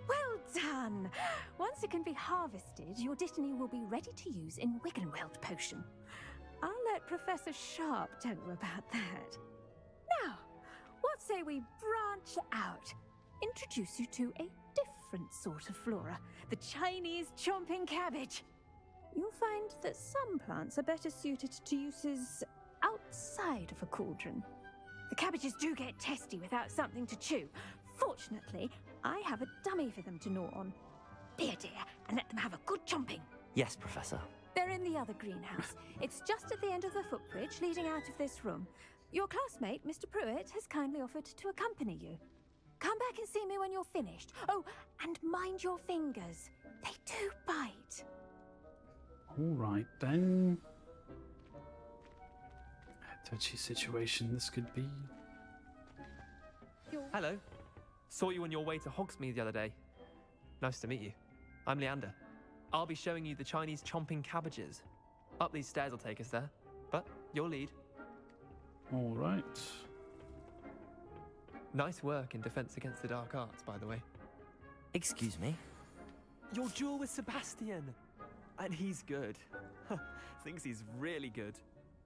S6: Well done! Once it can be harvested, your dittany will be ready to use in Wiggenweld potion. I'll let Professor Sharp tell you about that. Now, what say we branch out? Introduce you to a different sort of flora, the Chinese chomping cabbage. You'll find that some plants are better suited to uses outside of a cauldron. The cabbages do get testy without something to chew. Fortunately, I have a dummy for them to gnaw on. Be a dear and let them have a good chomping.
S2: Yes, Professor.
S6: They're in the other greenhouse. It's just at the end of the footbridge leading out of this room. Your classmate, Mr. Pruitt, has kindly offered to accompany you. Come back and see me when you're finished. Oh, and mind your fingers. They do bite.
S1: All right, then. A touchy situation this could be.
S3: Hello. Saw you on your way to Hogsmeade the other day. Nice to meet you. I'm Leander. I'll be showing you the Chinese chomping cabbages. Up these stairs will take us there, but you'll lead.
S1: All right.
S3: Nice work in Defense Against the Dark Arts, by the way.
S2: Excuse me?
S3: Your duel with Sebastian! And he's good. Thinks he's really good.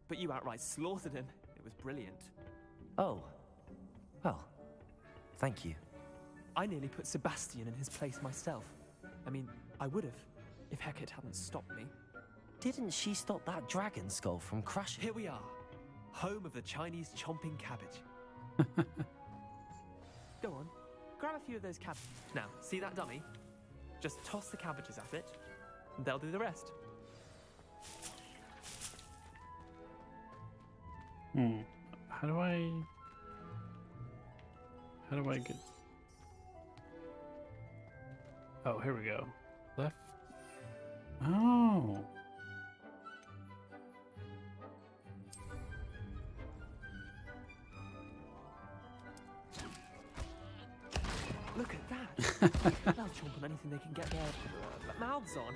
S3: But you outright slaughtered him. It was brilliant.
S2: Oh. Well, thank you.
S3: I nearly put Sebastian in his place myself. I mean, I would have, if Hecate hadn't stopped me.
S2: Didn't she stop that dragon skull from crashing?
S3: Here we are. Home of the Chinese chomping cabbage. Go on, grab a few of those cabbages. Now, see that dummy? Just toss the cabbages at it, and they'll do the rest.
S1: How do I get... Oh, here we go. Left. Oh.
S3: Look at that. They'll chomp on anything they can get their mouths on.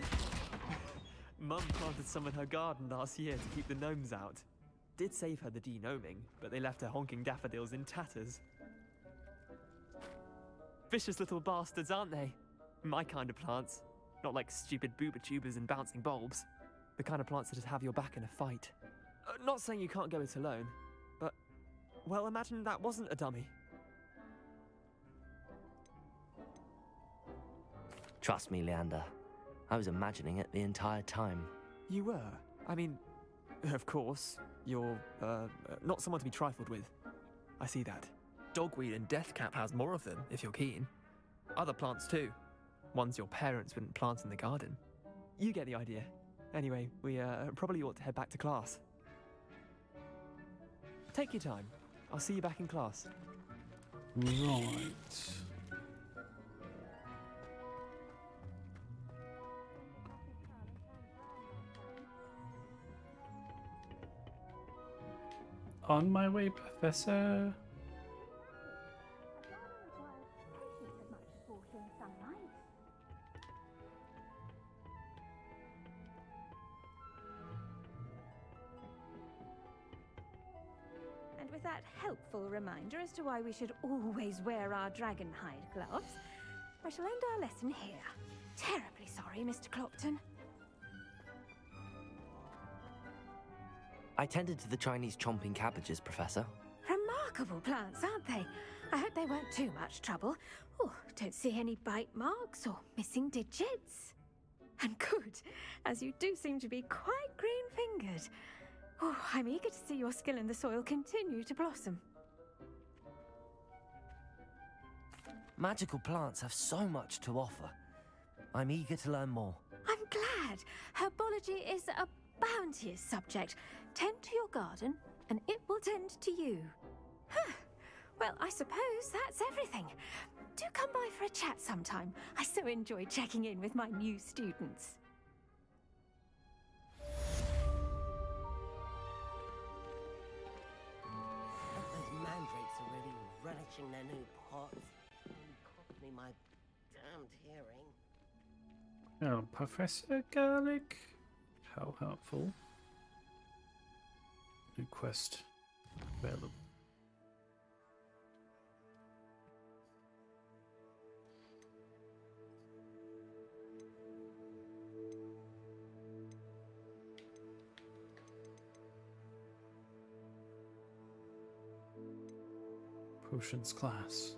S3: Mum planted some in her garden last year to keep the gnomes out. Did save her the de-gnoming, but they left her honking daffodils in tatters. Vicious little bastards, aren't they? My kind of plants. Not like stupid booba tubers and bouncing bulbs. The kind of plants that just have your back in a fight. Not saying you can't go it alone, but... Well, imagine that wasn't a dummy.
S2: Trust me, Leander. I was imagining it the entire time.
S3: You were? I mean, of course, you're, not someone to be trifled with. I see that. Dogweed and deathcap has more of them, if you're keen. Other plants too. Ones your parents wouldn't plant in the garden. You get the idea. Anyway, we probably ought to head back to class. Take your time. I'll see you back in class.
S1: Right. On my way, Professor.
S6: And with that helpful reminder as to why we should always wear our dragonhide gloves, I shall end our lesson here. Terribly sorry, Mr. Clopton.
S2: I tended to the Chinese chomping cabbages, Professor.
S6: Remarkable plants, aren't they? I hope they weren't too much trouble. Oh, don't see any bite marks or missing digits. And good, as you do seem to be quite green-fingered. Oh, I'm eager to see your skill in the soil continue to blossom.
S2: Magical plants have so much to offer. I'm eager to learn more.
S6: I'm glad. Herbology is a bounteous subject. Tend to your garden, and it will tend to you. Huh. Well, I suppose that's everything. Do come by for a chat sometime. I so enjoy checking in with my new students.
S8: Those mandrakes are really relishing their new pots. Cost me my damned hearing.
S1: Oh, Professor Garlic? How helpful. New quest available. Potions class.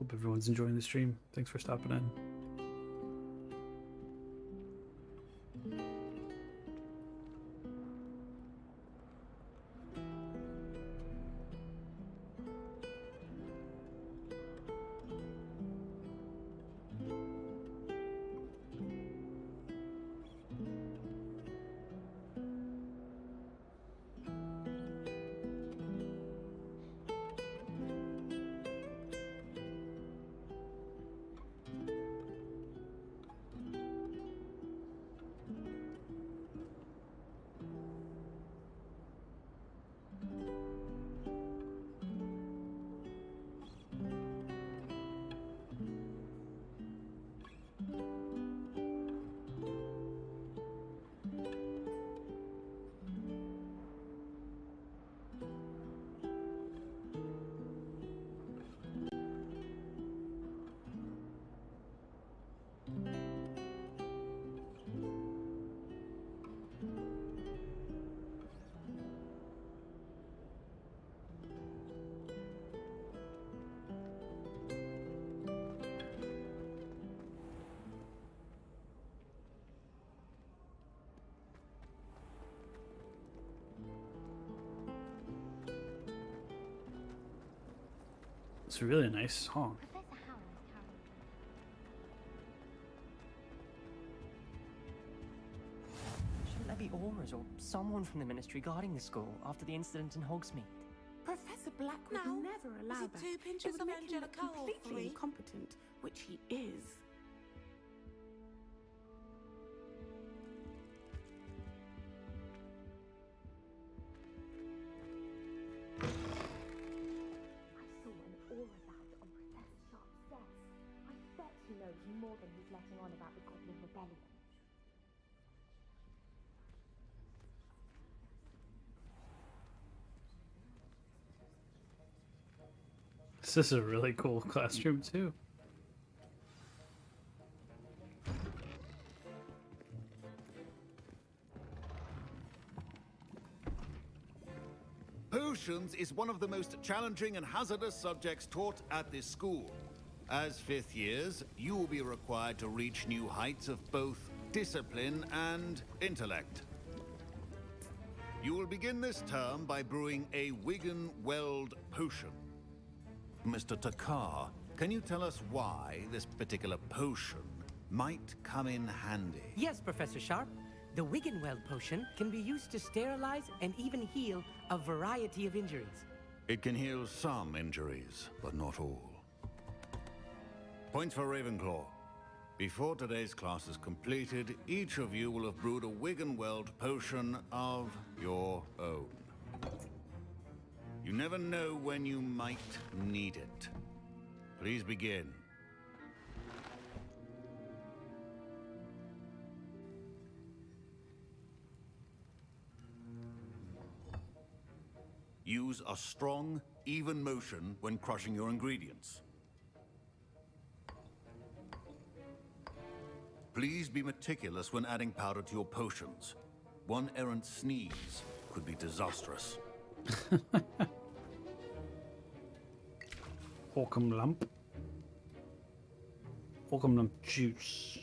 S1: Hope everyone's enjoying the stream. Thanks for stopping in. It's a really nice song.
S12: Shouldn't there be Aurors or someone from the Ministry guarding the school after the incident in Hogsmeade?
S5: Professor Black would
S16: Now,
S5: never allow
S16: is it
S5: that.
S16: 2 pinches
S5: It would
S16: of
S5: make him look
S16: Angelica or
S5: completely
S16: 3?
S5: incompetent, which he is.
S22: I saw an aura badge on Professor Sharp's desk. I bet he knows more than he's letting on about the Goblin Rebellion.
S1: This is a really cool classroom too.
S11: Potions is one of the most challenging and hazardous subjects taught at this school. As 5th years, you will be required to reach new heights of both discipline and intellect. You will begin this term by brewing a Wigan Weld potion. Mr. Takar, can you tell us why this particular potion might come in handy?
S19: Yes, Professor Sharp. The Wiggenweld potion can be used to sterilize and even heal a variety of injuries.
S11: It can heal some injuries, but not all. Points for Ravenclaw. Before today's class is completed, each of you will have brewed a Wiggenweld potion of your own. You never know when you might need it. Please begin. Use a strong, even motion when crushing your ingredients. Please be meticulous when adding powder to your potions. One errant sneeze could be disastrous.
S1: Orcum lump. Orcum lump juice.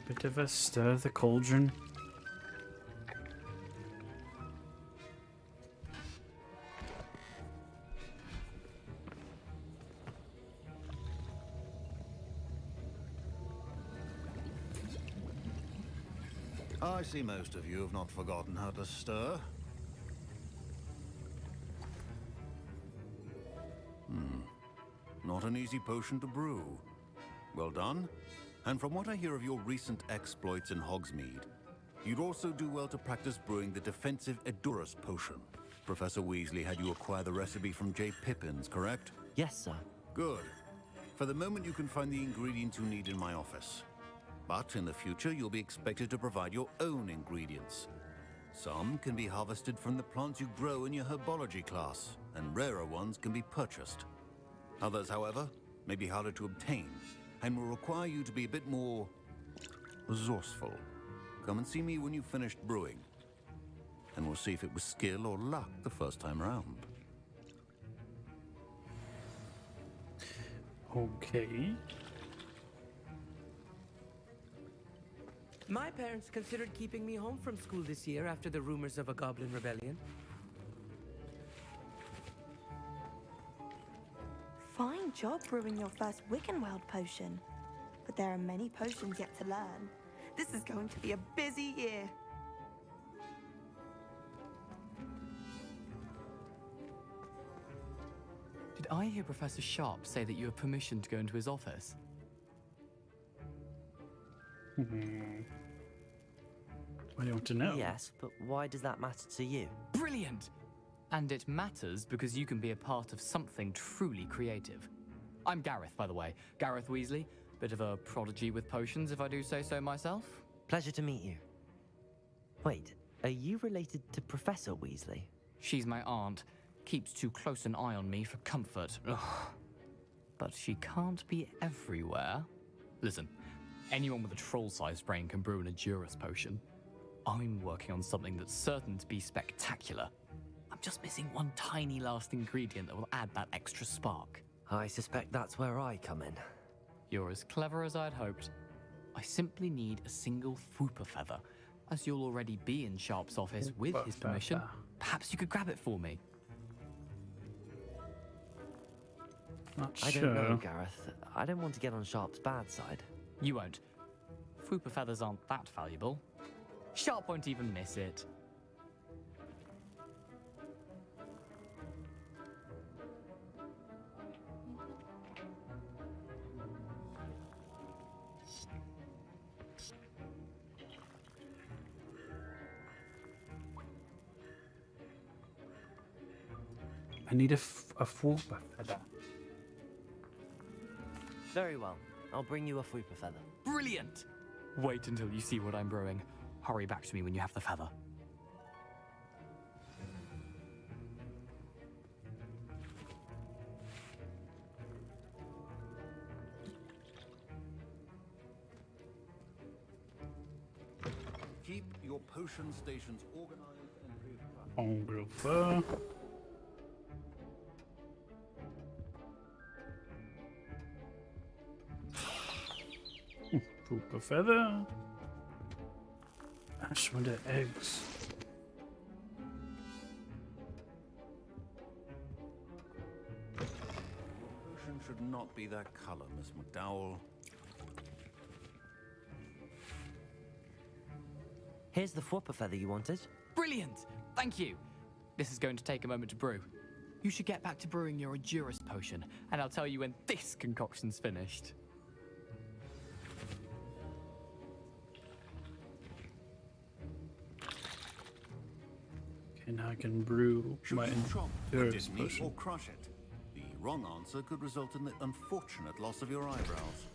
S1: Bit of a stir of the cauldron.
S11: I see most of you have not forgotten how to stir. Not an easy potion to brew. Well done. And from what I hear of your recent exploits in Hogsmeade, you'd also do well to practice brewing the defensive Edurus potion. Professor Weasley had you acquire the recipe from J. Pippins, correct?
S2: Yes, sir.
S11: Good. For the moment, you can find the ingredients you need in my office. But in the future, you'll be expected to provide your own ingredients. Some can be harvested from the plants you grow in your herbology class, and rarer ones can be purchased. Others, however, may be harder to obtain, and will require you to be a bit more resourceful. Come and see me when you've finished brewing. and we'll see if it was skill or luck the first time round.
S1: Okay.
S19: My parents considered keeping me home from school this year after the rumors of a goblin rebellion.
S23: Fine job brewing your first Wiggenweld potion. But there are many potions yet to learn. This is going to be a busy year.
S16: Did I hear Professor Sharp say that you have permission to go into his office?
S1: What do you want to know?
S2: Yes, but why does that matter to you?
S16: Brilliant! And it matters because you can be a part of something truly creative. I'm Gareth, by the way. Gareth Weasley. Bit of a prodigy with potions, if I do say so myself.
S2: Pleasure to meet you. Wait, are you related to Professor Weasley?
S16: She's my aunt. Keeps too close an eye on me for comfort. Ugh. But she can't be everywhere. Listen, anyone with a troll-sized brain can brew an Adurus potion. I'm working on something that's certain to be spectacular. I'm just missing one tiny last ingredient that will add that extra spark.
S2: I suspect that's where I come in.
S16: You're as clever as I'd hoped. I simply need a single Fwooper feather. As you'll already be in Sharp's office with his permission, perhaps you could grab it for me.
S2: I don't know, Gareth. I don't want to get on Sharp's bad side.
S16: You won't. Fwooper feathers aren't that valuable. Sharp won't even miss it.
S1: I need a Fwooper feather.
S2: Very well. I'll bring you a Fwooper feather.
S16: Brilliant! Wait until you see what I'm brewing. Hurry back to me when you have the feather.
S11: Keep your potion stations organized and prepared.
S1: En groupe. Fwooper feather. Ash with the eggs.
S11: Potion should not be that color, Miss McDowell.
S2: Here's the Fwooper feather you wanted.
S16: Brilliant! Thank you! This is going to take a moment to brew. You should get back to brewing your Adurus potion, and I'll tell you when this concoction's finished.
S1: Okay, now I can brew my Adurus
S11: Disney
S1: potion.
S11: or crush it. The wrong answer could result in the unfortunate loss of your eyebrows.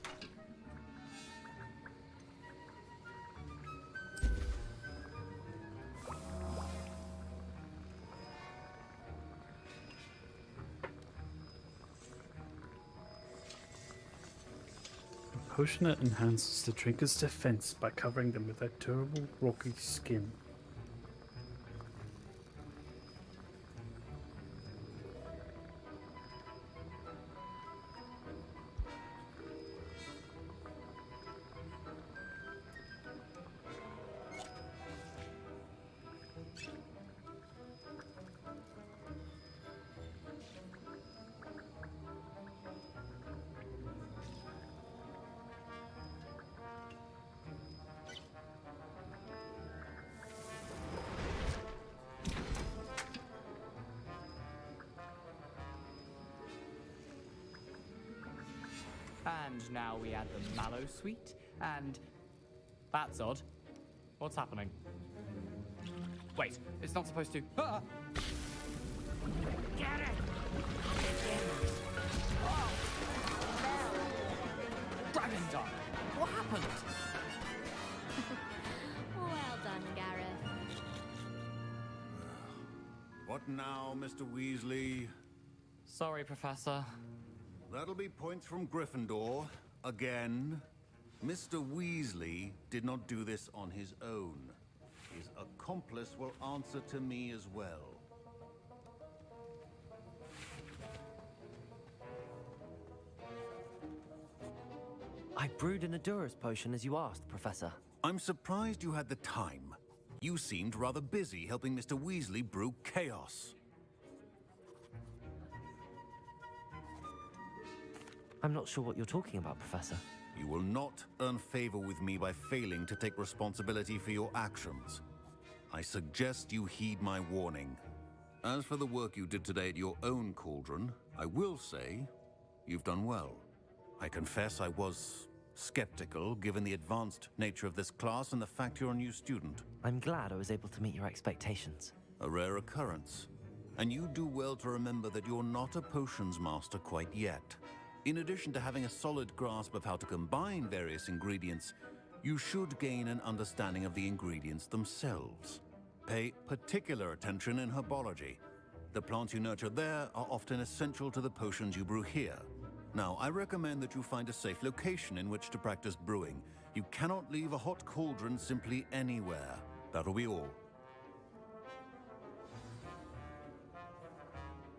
S1: A potion that enhances the trinket's defense by covering them with that durable, rocky skin.
S16: And now we add the mallow sweet, and... That's odd. What's happening? Wait, it's not supposed to... Ah!
S17: Get it!
S16: Dragon Dog! What happened?
S18: Well done, Gareth.
S11: What now, Mr. Weasley?
S16: Sorry, Professor.
S11: That'll be points from Gryffindor. Again. Mr. Weasley did not do this on his own. His accomplice will answer to me as well.
S2: I brewed an Adura's potion as you asked, Professor.
S11: I'm surprised you had the time. You seemed rather busy helping Mr. Weasley brew chaos.
S2: I'm not sure what you're talking about, Professor.
S11: You will not earn favor with me by failing to take responsibility for your actions. I suggest you heed my warning. As for the work you did today at your own cauldron, I will say you've done well. I confess I was skeptical, given the advanced nature of this class and the fact you're a new student.
S2: I'm glad I was able to meet your expectations.
S11: A rare occurrence. And you do well to remember that you're not a potions master quite yet. In addition to having a solid grasp of how to combine various ingredients, you should gain an understanding of the ingredients themselves. Pay particular attention in herbology. The plants you nurture there are often essential to the potions you brew here. Now, I recommend that you find a safe location in which to practice brewing. You cannot leave a hot cauldron simply anywhere. That'll be all.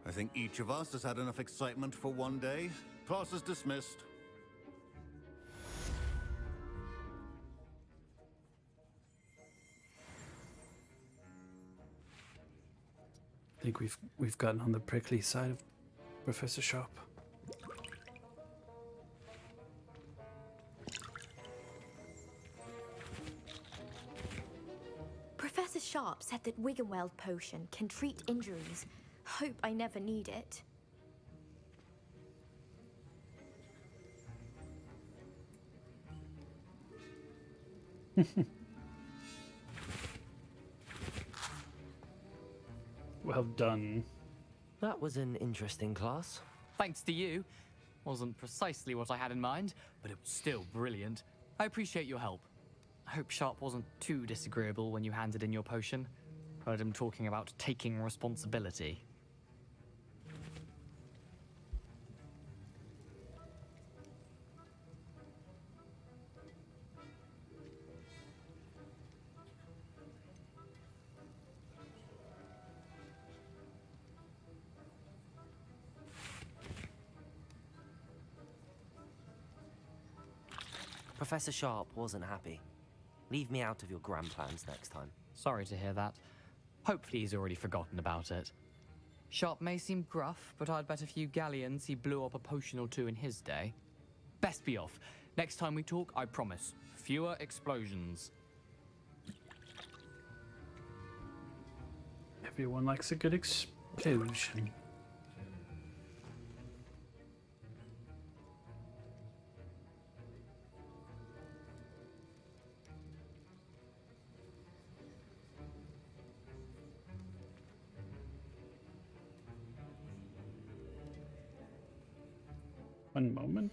S11: I think each of us has had enough excitement for one day. Class is dismissed.
S1: I think we've gotten on the prickly side of Professor Sharp.
S22: Professor Sharp said that Wiggenweld potion can treat injuries. Hope I never need it.
S1: Well done.
S2: That was an interesting class.
S16: Thanks to you. Wasn't precisely what I had in mind, but it was still brilliant. I appreciate your help. I hope Sharp wasn't too disagreeable when you handed in your potion. Heard him talking about taking responsibility.
S2: Professor Sharp wasn't happy. Leave me out of your grand plans next time.
S16: Sorry to hear that. Hopefully he's already forgotten about it. Sharp may seem gruff, but I'd bet a few galleons he blew up a potion or two in his day. Best be off. Next time we talk, I promise. Fewer explosions.
S1: Everyone likes a good explosion. One moment.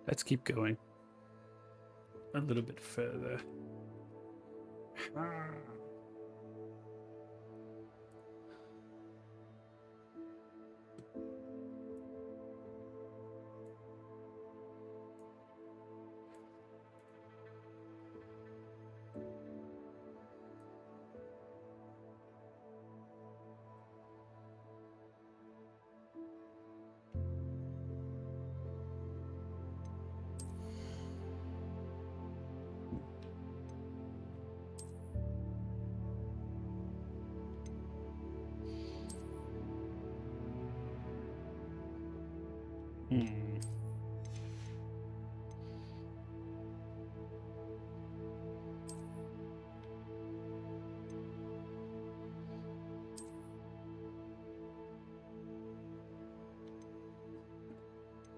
S1: Let's keep going. A little bit further.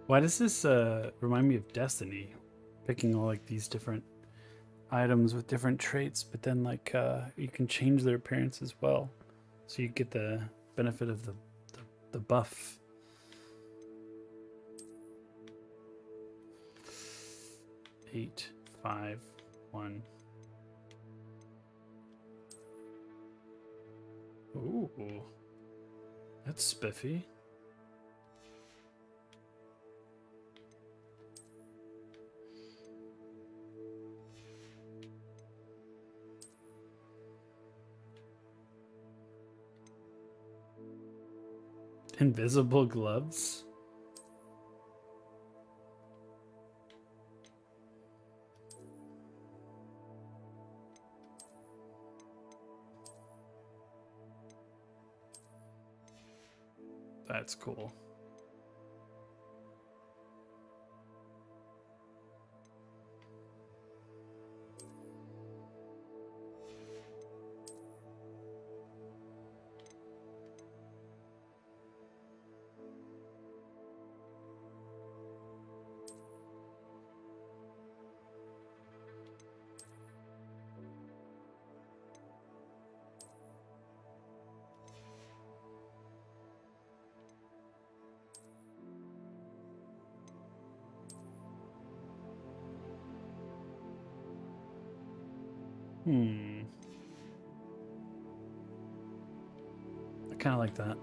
S1: Why does this remind me of Destiny? Picking all like these different items with different traits, but then like you can change their appearance as well, so you get the benefit of the buff. 8, 5, 1. Ooh, that's spiffy. Invisible gloves? That's cool. I kind of like that.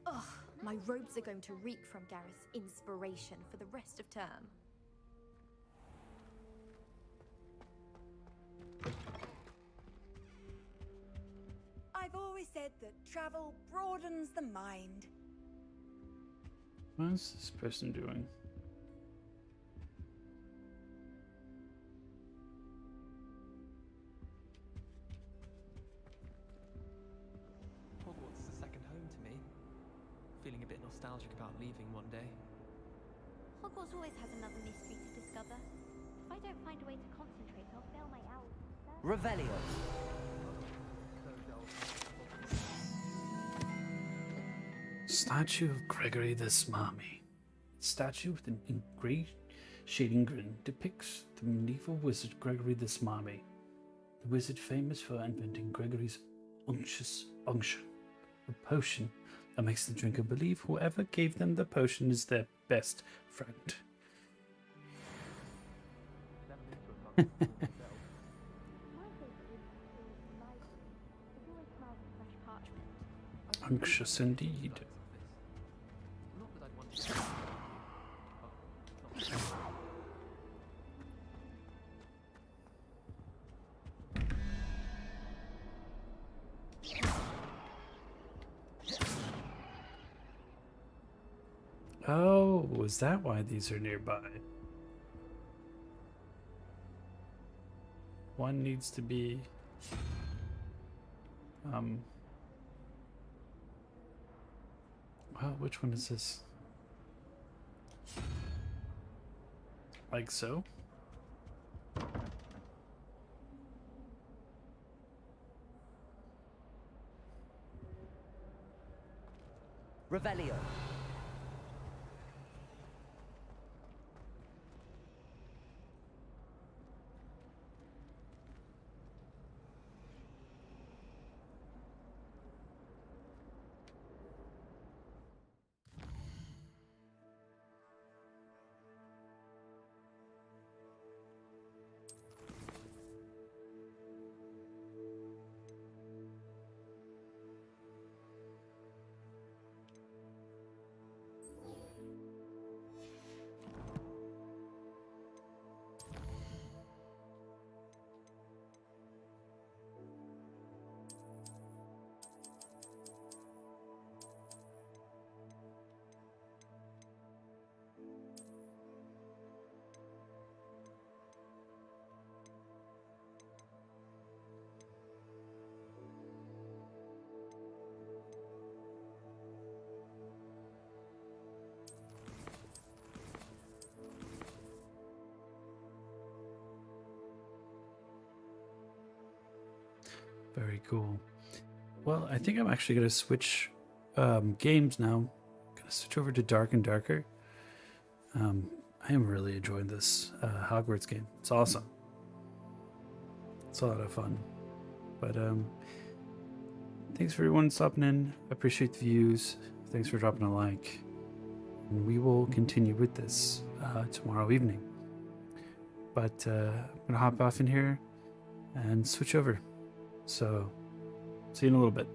S22: Ugh, my robes are going to reek from Gareth's inspiration for the rest of term.
S17: I've always said that travel broadens the mind.
S1: What is this person doing?
S3: Hogwarts is a second home to me. Feeling a bit nostalgic about leaving one day.
S18: Hogwarts always has another mystery to discover. If I don't find a way to concentrate, I'll fail my hours.
S2: Revelio.
S1: Statue of Gregory the Smarmy. Statue with an engraved shading grin depicts the medieval wizard Gregory the Smarmy, the wizard famous for inventing Gregory's unctuous unction, a potion that makes the drinker believe whoever gave them the potion is their best friend. Unctuous indeed. Oh, is that why these are nearby? One needs to be well, which one is this? Like so?
S2: Revelio.
S1: Very cool. Well, I think I'm actually going to switch games now. I'm going to switch over to Dark and Darker. I am really enjoying this Hogwarts game. It's awesome. It's a lot of fun. But thanks for everyone stopping in. I appreciate the views. Thanks for dropping a like. And we will continue with this tomorrow evening. But I'm going to hop off in here and switch over. So, see you in a little bit.